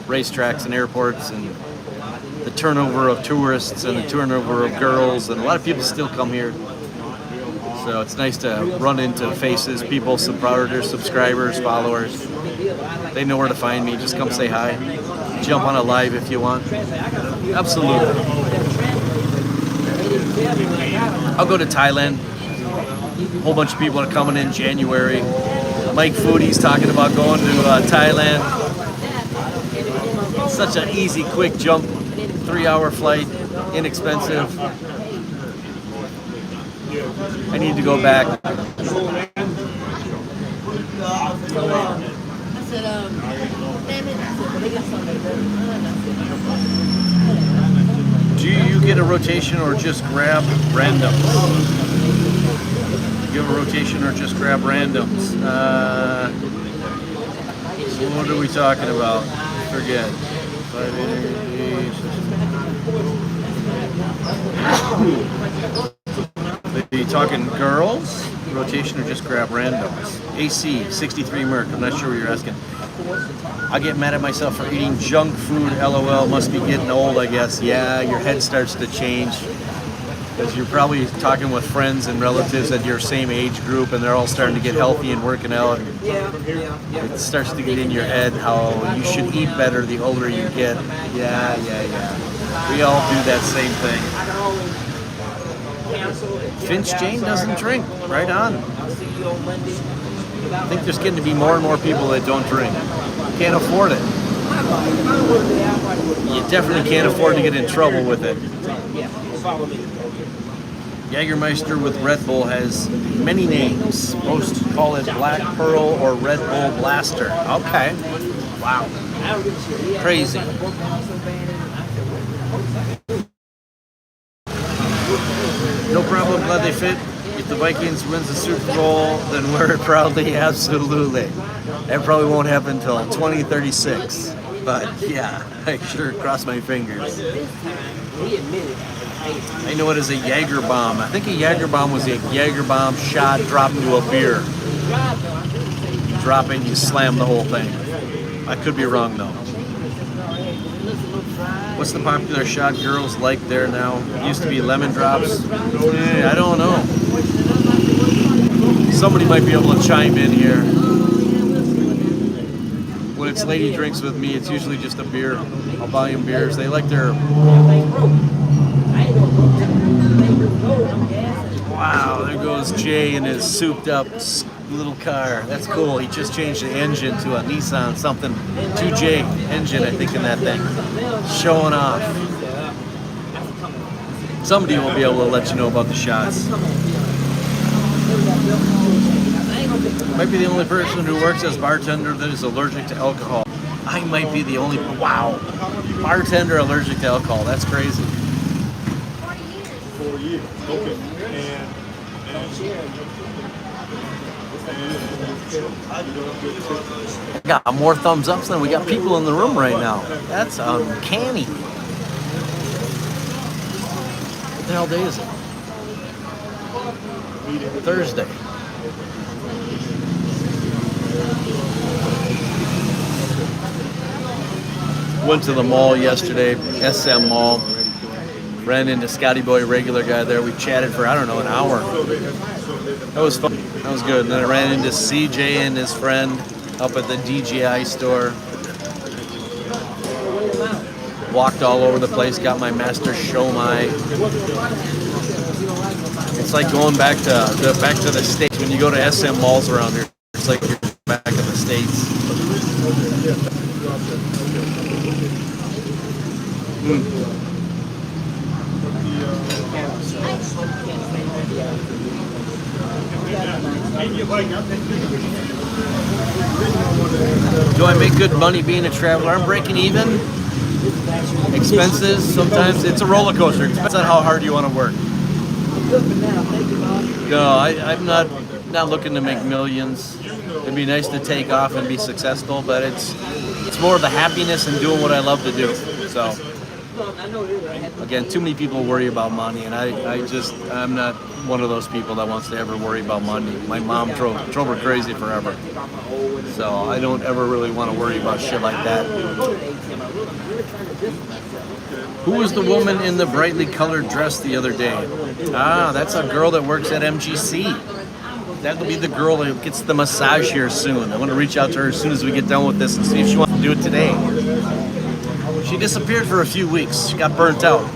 Speaker 1: Racetracks and airports and the turnover of tourists and the turnover of girls, and a lot of people still come here. So it's nice to run into faces, people, supporters, subscribers, followers. They know where to find me. Just come say hi. Jump on a live if you want. Absolutely. I'll go to Thailand. A whole bunch of people are coming in January. Mike Foodie's talking about going to Thailand. Such an easy, quick jump. 3-hour flight. Inexpensive. I need to go back. Do you get a rotation or just grab randoms? Do you have a rotation or just grab randoms? What are we talking about? Forget. Are you talking girls? Rotation or just grab randoms? AC, 63 Merc. I'm not sure what you're asking. I get mad at myself for eating junk food. LOL. Must be getting old, I guess. Yeah, your head starts to change. Because you're probably talking with friends and relatives at your same age group, and they're all starting to get healthy and working out. It starts to get in your head how you should eat better the older you get. Yeah. We all do that same thing. Finch Jane doesn't drink. Right on. I think there's getting to be more and more people that don't drink. Can't afford it. You definitely can't afford to get in trouble with it. Jägermeister with Red Bull has many names. Most call it Black Pearl or Red Bull Blaster. Okay. Wow. Crazy. No problem, glad they fit. If the Vikings wins the Super Bowl, then wear it proudly, absolutely. That probably won't happen until 2036. But yeah, I sure cross my fingers. I know it as a Jaeger bomb. I think a Jaeger bomb was a Jaeger bomb shot dropped into a beer. You drop it, you slam the whole thing. I could be wrong though. What's the popular shot girls like there now? It used to be lemon drops. I don't know. Somebody might be able to chime in here. When it's lady drinks with me, it's usually just a beer. I'll buy them beers. They like their... Wow, there goes Jay in his souped up little car. That's cool. He just changed the engine to a Nissan something 2J engine, I think, in that thing. Showing off. Somebody will be able to let you know about the shots. Might be the only person who works as bartender that is allergic to alcohol. I might be the only... Wow. Bartender allergic to alcohol. That's crazy.
Speaker 4: 4 years. Okay.
Speaker 1: I got more thumbs ups than we got people in the room right now. That's uncanny. What the hell day is it? Thursday. Went to the mall yesterday, SM Mall. Ran into Scotty Boy, regular guy there. We chatted for, I don't know, an hour. That was fun. That was good. And then I ran into CJ and his friend up at the DJI store. Walked all over the place, got my Master Shomai. It's like going back to the States. When you go to SM malls around here, it's like you're back in the States. Do I make good money being a traveler? I'm breaking even. Expenses, sometimes it's a roller coaster. It depends on how hard you want to work. No, I'm not looking to make millions. It'd be nice to take off and be successful, but it's more of the happiness and doing what I love to do. So, again, too many people worry about money, and I'm not one of those people that wants to ever worry about money. My mom drove her crazy forever. So I don't ever really want to worry about shit like that. Who was the woman in the brightly colored dress the other day? Ah, that's a girl that works at MGC. That'll be the girl that gets the massage here soon. I want to reach out to her as soon as we get done with this and see if she wants to do it today. She disappeared for a few weeks. She got burnt out.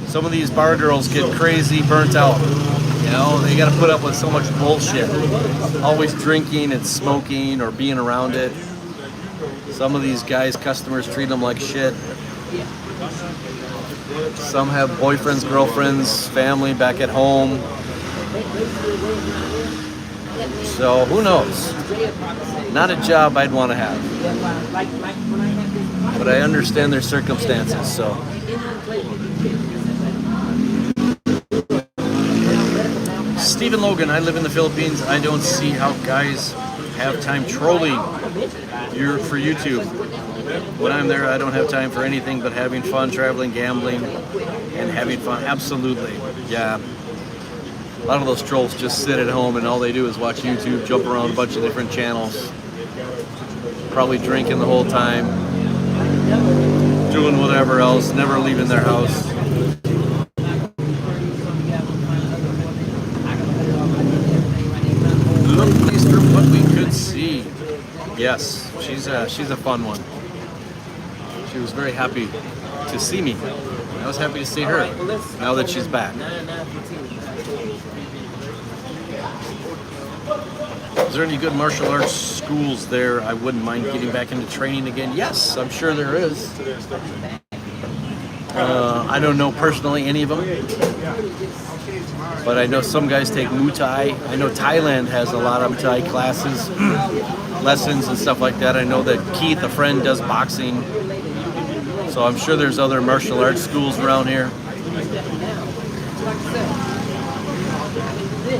Speaker 1: Some of these bar girls get crazy, burnt out. You know, they got to put up with so much bullshit. Always drinking and smoking or being around it. Some of these guys, customers treat them like shit. Some have boyfriends, girlfriends, family back at home. So who knows? Not a job I'd want to have. But I understand their circumstances, so. Stephen Logan, I live in the Philippines. I don't see how guys have time trolling for YouTube. When I'm there, I don't have time for anything but having fun, traveling, gambling, and having fun. Absolutely, yeah. A lot of those trolls just sit at home and all they do is watch YouTube, jump around a bunch of different channels, probably drinking the whole time, doing whatever else, never leaving their house. Look, please, for what we could see. Yes, she's a fun one. She was very happy to see me. I was happy to see her now that she's back. Is there any good martial arts schools there? I wouldn't mind getting back into training again. Yes, I'm sure there is. I don't know personally any of them, but I know some guys take Muay Thai. I know Thailand has a lot of Muay Thai classes, lessons and stuff like that. I know that Keith, a friend, does boxing. So I'm sure there's other martial arts schools around here.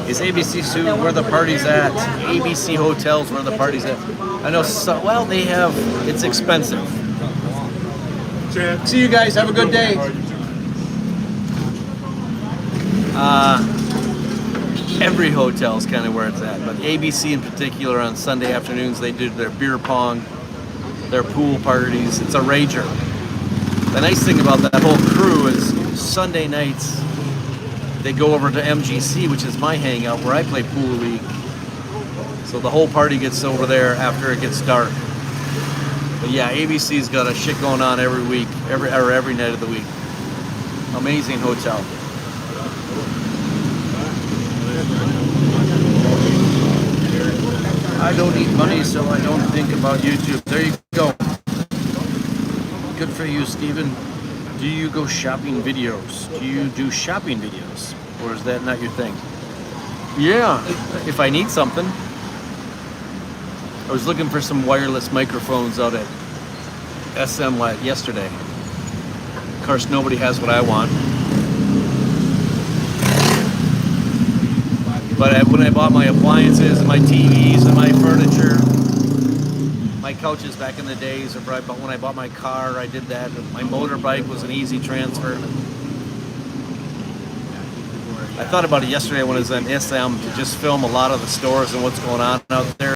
Speaker 1: Is ABC Suit where the party's at? ABC Hotels where the party's at? I know, well, they have, it's expensive. See you guys, have a good day. Every hotel is kind of where it's at, but ABC in particular on Sunday afternoons, they do their beer pong, their pool parties. It's a rager. The nice thing about that whole crew is Sunday nights, they go over to MGC, which is my hangout where I play Pool League. So the whole party gets over there after it gets dark. But yeah, ABC's got a shit going on every week, every night of the week. Amazing hotel. I don't need money, so I don't think about YouTube. There you go. Good for you, Steven. Do you go shopping videos? Do you do shopping videos? Or is that not your thing? Yeah, if I need something. I was looking for some wireless microphones out at SM yesterday. Of course, nobody has what I want. But when I bought my appliances and my TVs and my furniture, my couches back in the days, or when I bought my car, I did that. My motorbike was an easy transfer. I thought about it yesterday when I was in SM to just film a lot of the stores and what's going on out there.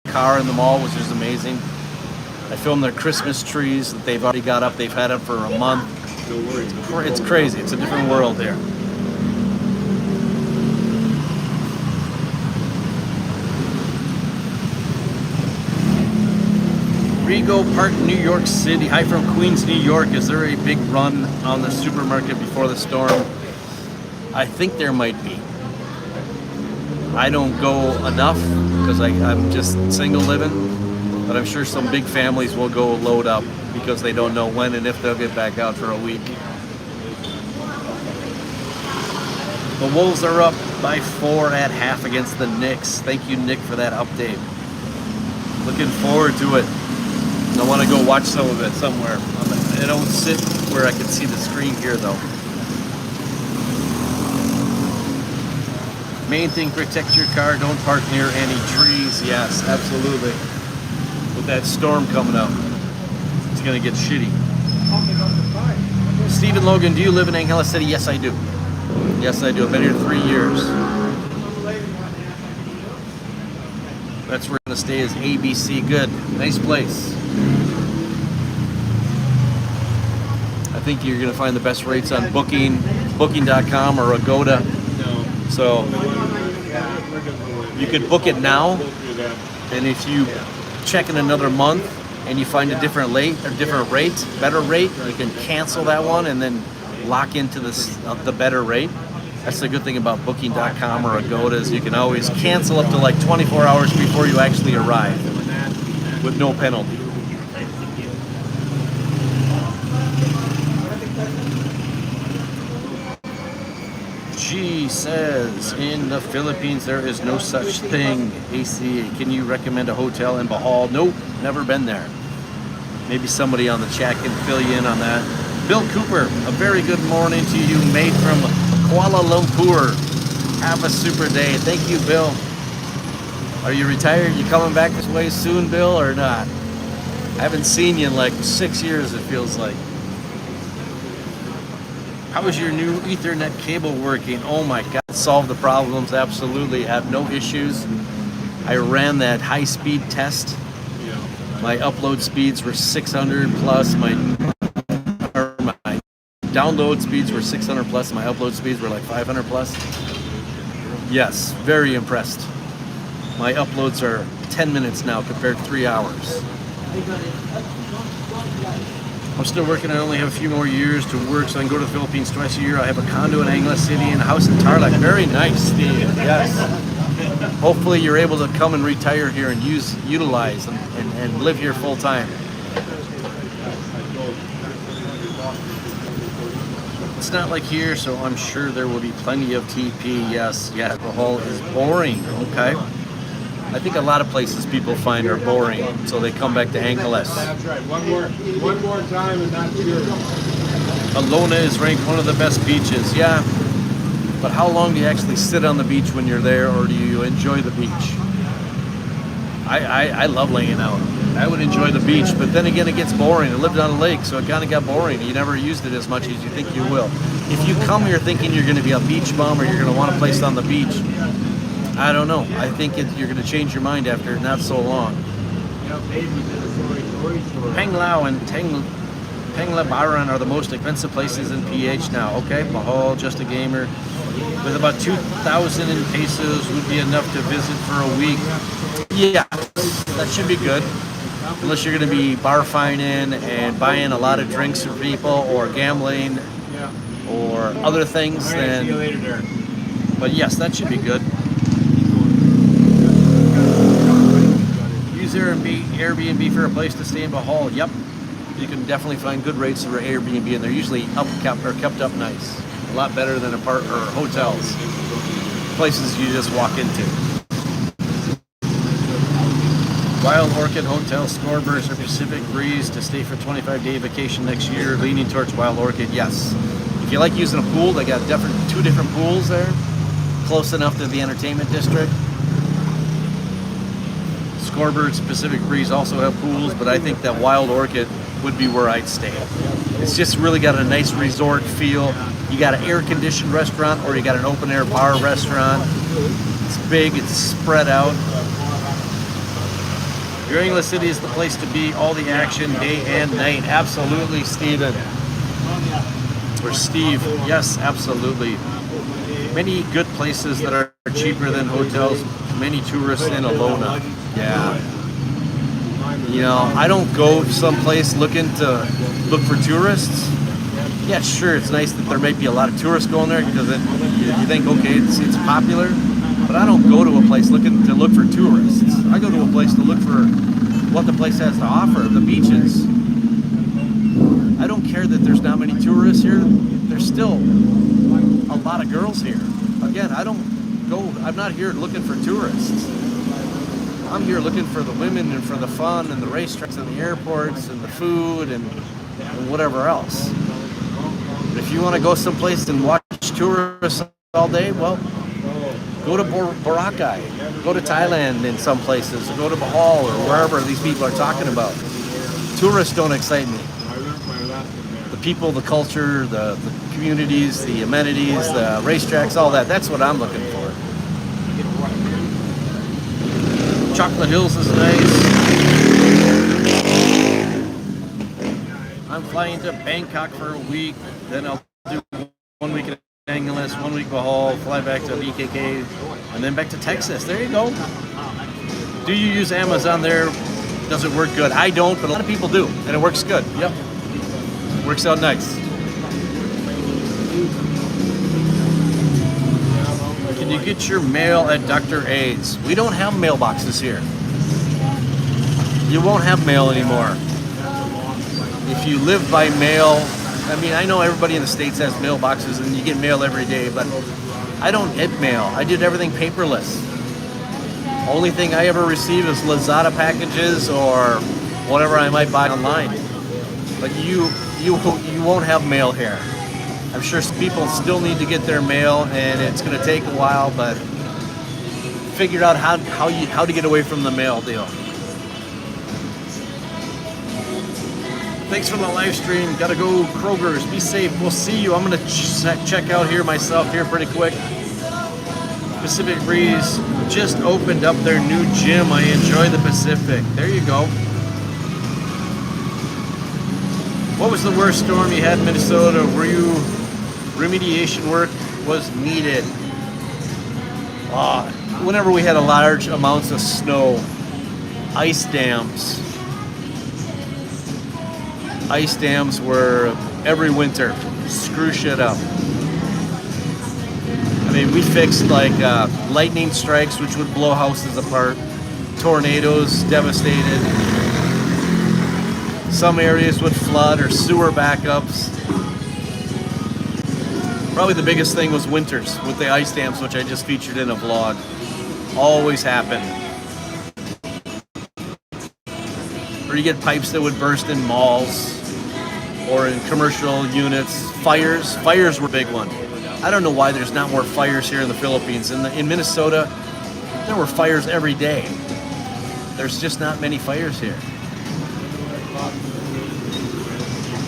Speaker 1: Car in the mall, which is amazing. I filmed their Christmas trees that they've already got up. They've had up for a month. It's crazy. It's a different world here. Rego Park, New York City. Hi from Queens, New York. Is there a big run on the supermarket before the storm? I think there might be. I don't go enough because I'm just single living, but I'm sure some big families will go load up because they don't know when and if they'll get back out for a week. The Wolves are up by 4 at half against the Knicks. Thank you, Nick, for that update. Looking forward to it. I want to go watch some of it somewhere. I don't sit where I can see the screen here, though. Main thing, protect your car. Don't park near any trees. Yes, absolutely. With that storm coming up, it's going to get shitty. Stephen Logan, do you live in Angeles City? Yes, I do. Yes, I do. I've been here 3 years. That's where we're going to stay is ABC. Good. Nice place. I think you're going to find the best rates on Booking.com or Agoda. So you could book it now, and if you check in another month and you find a different rate, better rate, you can cancel that one and then lock into the better rate. That's the good thing about Booking.com or Agoda is you can always cancel up to like 24 hours before you actually arrive with no penalty. She says, in the Philippines, there is no such thing. AC, can you recommend a hotel in Bohol? Nope, never been there. Maybe somebody on the chat can fill you in on that. Bill Cooper, a very good morning to you, mate from Kuala Lumpur. Have a super day. Thank you, Bill. Are you retired? You coming back this way soon, Bill, or not? I haven't seen you in like 6 years, it feels like. How is your new Ethernet cable working? Oh my God, solved the problems, absolutely. Have no issues. I ran that high-speed test. My upload speeds were 600 plus. My download speeds were 600 plus. My upload speeds were like 500 plus. Yes, very impressed. My uploads are 10 minutes now compared to 3 hours. I'm still working. I only have a few more years to work, so I can go to the Philippines twice a year. I have a condo in Angeles City and a house in Tarlac. Very nice, Steve. Yes. Hopefully you're able to come and retire here and utilize and live here full time. It's not like here, so I'm sure there will be plenty of TP. Yes, yeah, Bohol is boring. Okay. I think a lot of places people find are boring, so they come back to Angeles.
Speaker 4: That's right. One more time and that's yours.
Speaker 1: Alona is ranked one of the best beaches. Yeah, but how long do you actually sit on the beach when you're there, or do you enjoy the beach? I love laying out. I would enjoy the beach, but then again, it gets boring. I lived on a lake, so it kind of got boring. You never used it as much as you think you will. If you come here thinking you're going to be a beach bum or you're going to want a place on the beach, I don't know. I think you're going to change your mind after not so long. Panglao and Tenglabaran are the most expensive places in PH now. Okay, Bohol, just a gamer. With about 2,000 in pesos would be enough to visit for a week. Yeah, that should be good. Unless you're going to be bar fining and buying a lot of drinks for people or gambling or other things, then. But yes, that should be good. Use Airbnb for a place to stay in Bohol. Yep, you can definitely find good rates for Airbnb, and they're usually kept up nice. A lot better than hotels. Places you just walk into. Wild Orchid Hotel, Scorburst, or Pacific Breeze to stay for 25-day vacation next year. Leaning towards Wild Orchid, yes. If you like using a pool, they got two different pools there, close enough to the entertainment district. Scorburst, Pacific Breeze also have pools, but I think that Wild Orchid would be where I'd stay. It's just really got a nice resort feel. You got an air-conditioned restaurant, or you got an open-air bar restaurant. It's big, it's spread out. Your English City is the place to be. All the action, day and night. Absolutely, Steven. Or Steve. Yes, absolutely. Many good places that are cheaper than hotels. Many tourists in Alona. Yeah. You know, I don't go someplace looking to look for tourists. Yeah, sure, it's nice that there might be a lot of tourists going there because you think, okay, it's popular. But I don't go to a place looking to look for tourists. I go to a place to look for what the place has to offer, the beaches. I don't care that there's not many tourists here. There's still a lot of girls here. Again, I'm not here looking for tourists. I'm here looking for the women and for the fun and the racetracks and the airports and the food and whatever else. But if you want to go someplace and watch tourists all day, well, go to Boracay, go to Thailand in some places, or go to Bohol or wherever these people are talking about. Tourists don't excite me. The people, the culture, the communities, the amenities, the racetracks, all that, that's what I'm looking for. Chocolate Hills is nice. I'm flying to Bangkok for a week, then I'll do 1 week in Angeles, 1 week Bohol, fly back to BKK, and then back to Texas. There you go. Do you use Amazon there? Does it work good? I don't, but a lot of people do, and it works good. Yep. Works out nice. Can you get your mail at Dr. A's? We don't have mailboxes here. You won't have mail anymore. If you live by mail, I mean, I know everybody in the States has mailboxes and you get mail every day, but I don't get mail. I did everything paperless. Only thing I ever receive is Lazada packages or whatever I might buy online. But you won't have mail here. I'm sure people still need to get their mail, and it's going to take a while, but figure out how to get away from the mail deal. Thanks for the live stream. Gotta go, Kroger's. Be safe. We'll see you. I'm going to check out here myself here pretty quick. Pacific Breeze just opened up their new gym. I enjoy the Pacific. There you go. What was the worst storm you had in Minnesota? Remediation work was needed? Whenever we had a large amounts of snow, ice dams. Ice dams were every winter. Screw shit up. I mean, we fixed like lightning strikes, which would blow houses apart. Tornadoes devastated. Some areas would flood or sewer backups. Probably the biggest thing was winters with the ice dams, which I just featured in a vlog. Always happen. Or you get pipes that would burst in malls or in commercial units. Fires were a big one. I don't know why there's not more fires here in the Philippines. In Minnesota, there were fires every day. There's just not many fires here.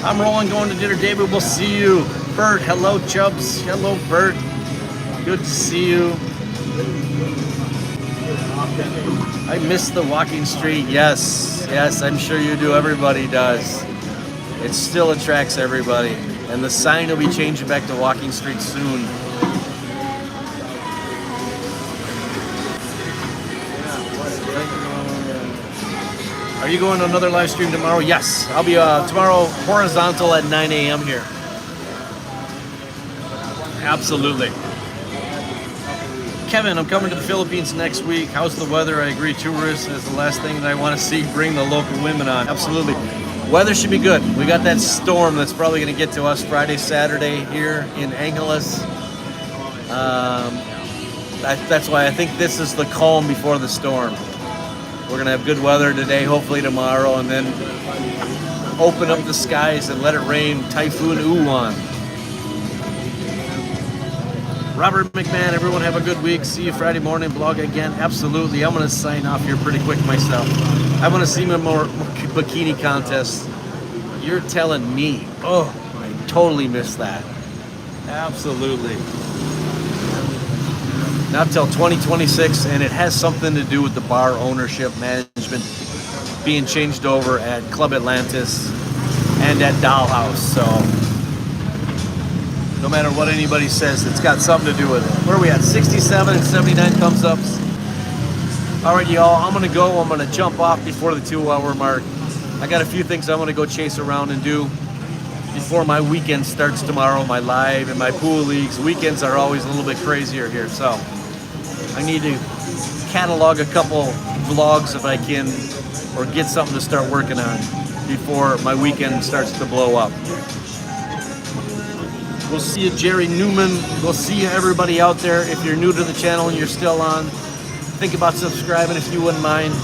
Speaker 1: I'm rolling, going to dinner. David, we'll see you. Bert, hello, Chubbs. Hello, Bert. Good to see you. I miss the walking street. Yes, I'm sure you do. Everybody does. It still attracts everybody. And the sign will be changing back to walking street soon. Are you going to another live stream tomorrow? Yes, I'll be tomorrow horizontal at 9 a.m. here. Absolutely. Kevin, I'm coming to the Philippines next week. How's the weather? I agree, tourists is the last thing that I want to see. Bring the local women on. Absolutely. Weather should be good. We got that storm that's probably going to get to us Friday, Saturday here in Angeles. That's why I think this is the calm before the storm. We're going to have good weather today, hopefully tomorrow, and then open up the skies and let it rain Typhoon Uwan. Robert McMahon, everyone have a good week. See you Friday morning, blog again. Absolutely. I'm going to sign off here pretty quick myself. I want to see more bikini contests. You're telling me. Oh, I totally missed that. Absolutely. Not till 2026, and it has something to do with the bar ownership management being changed over at Club Atlantis and at Dollhouse. So no matter what anybody says, it's got something to do with it. Where are we at? 67 and 79 thumbs ups. All right, y'all, I'm gonna go. I'm gonna jump off before the 2-hour mark. I got a few things I want to go chase around and do before my weekend starts tomorrow, my live and my pool leagues. Weekends are always a little bit crazier here, so I need to catalog a couple vlogs if I can, or get something to start working on before my weekend starts to blow up. We'll see you, Jerry Newman. We'll see you, everybody out there. If you're new to the channel and you're still on, think about subscribing if you wouldn't mind.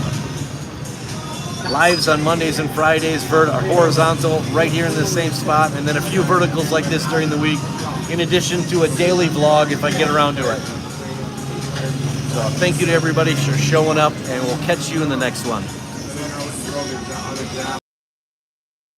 Speaker 1: Lives on Mondays and Fridays, horizontal, right here in the same spot, and then a few verticals like this during the week, in addition to a daily vlog if I get around to it. So thank you to everybody for showing up, and we'll catch you in the next one.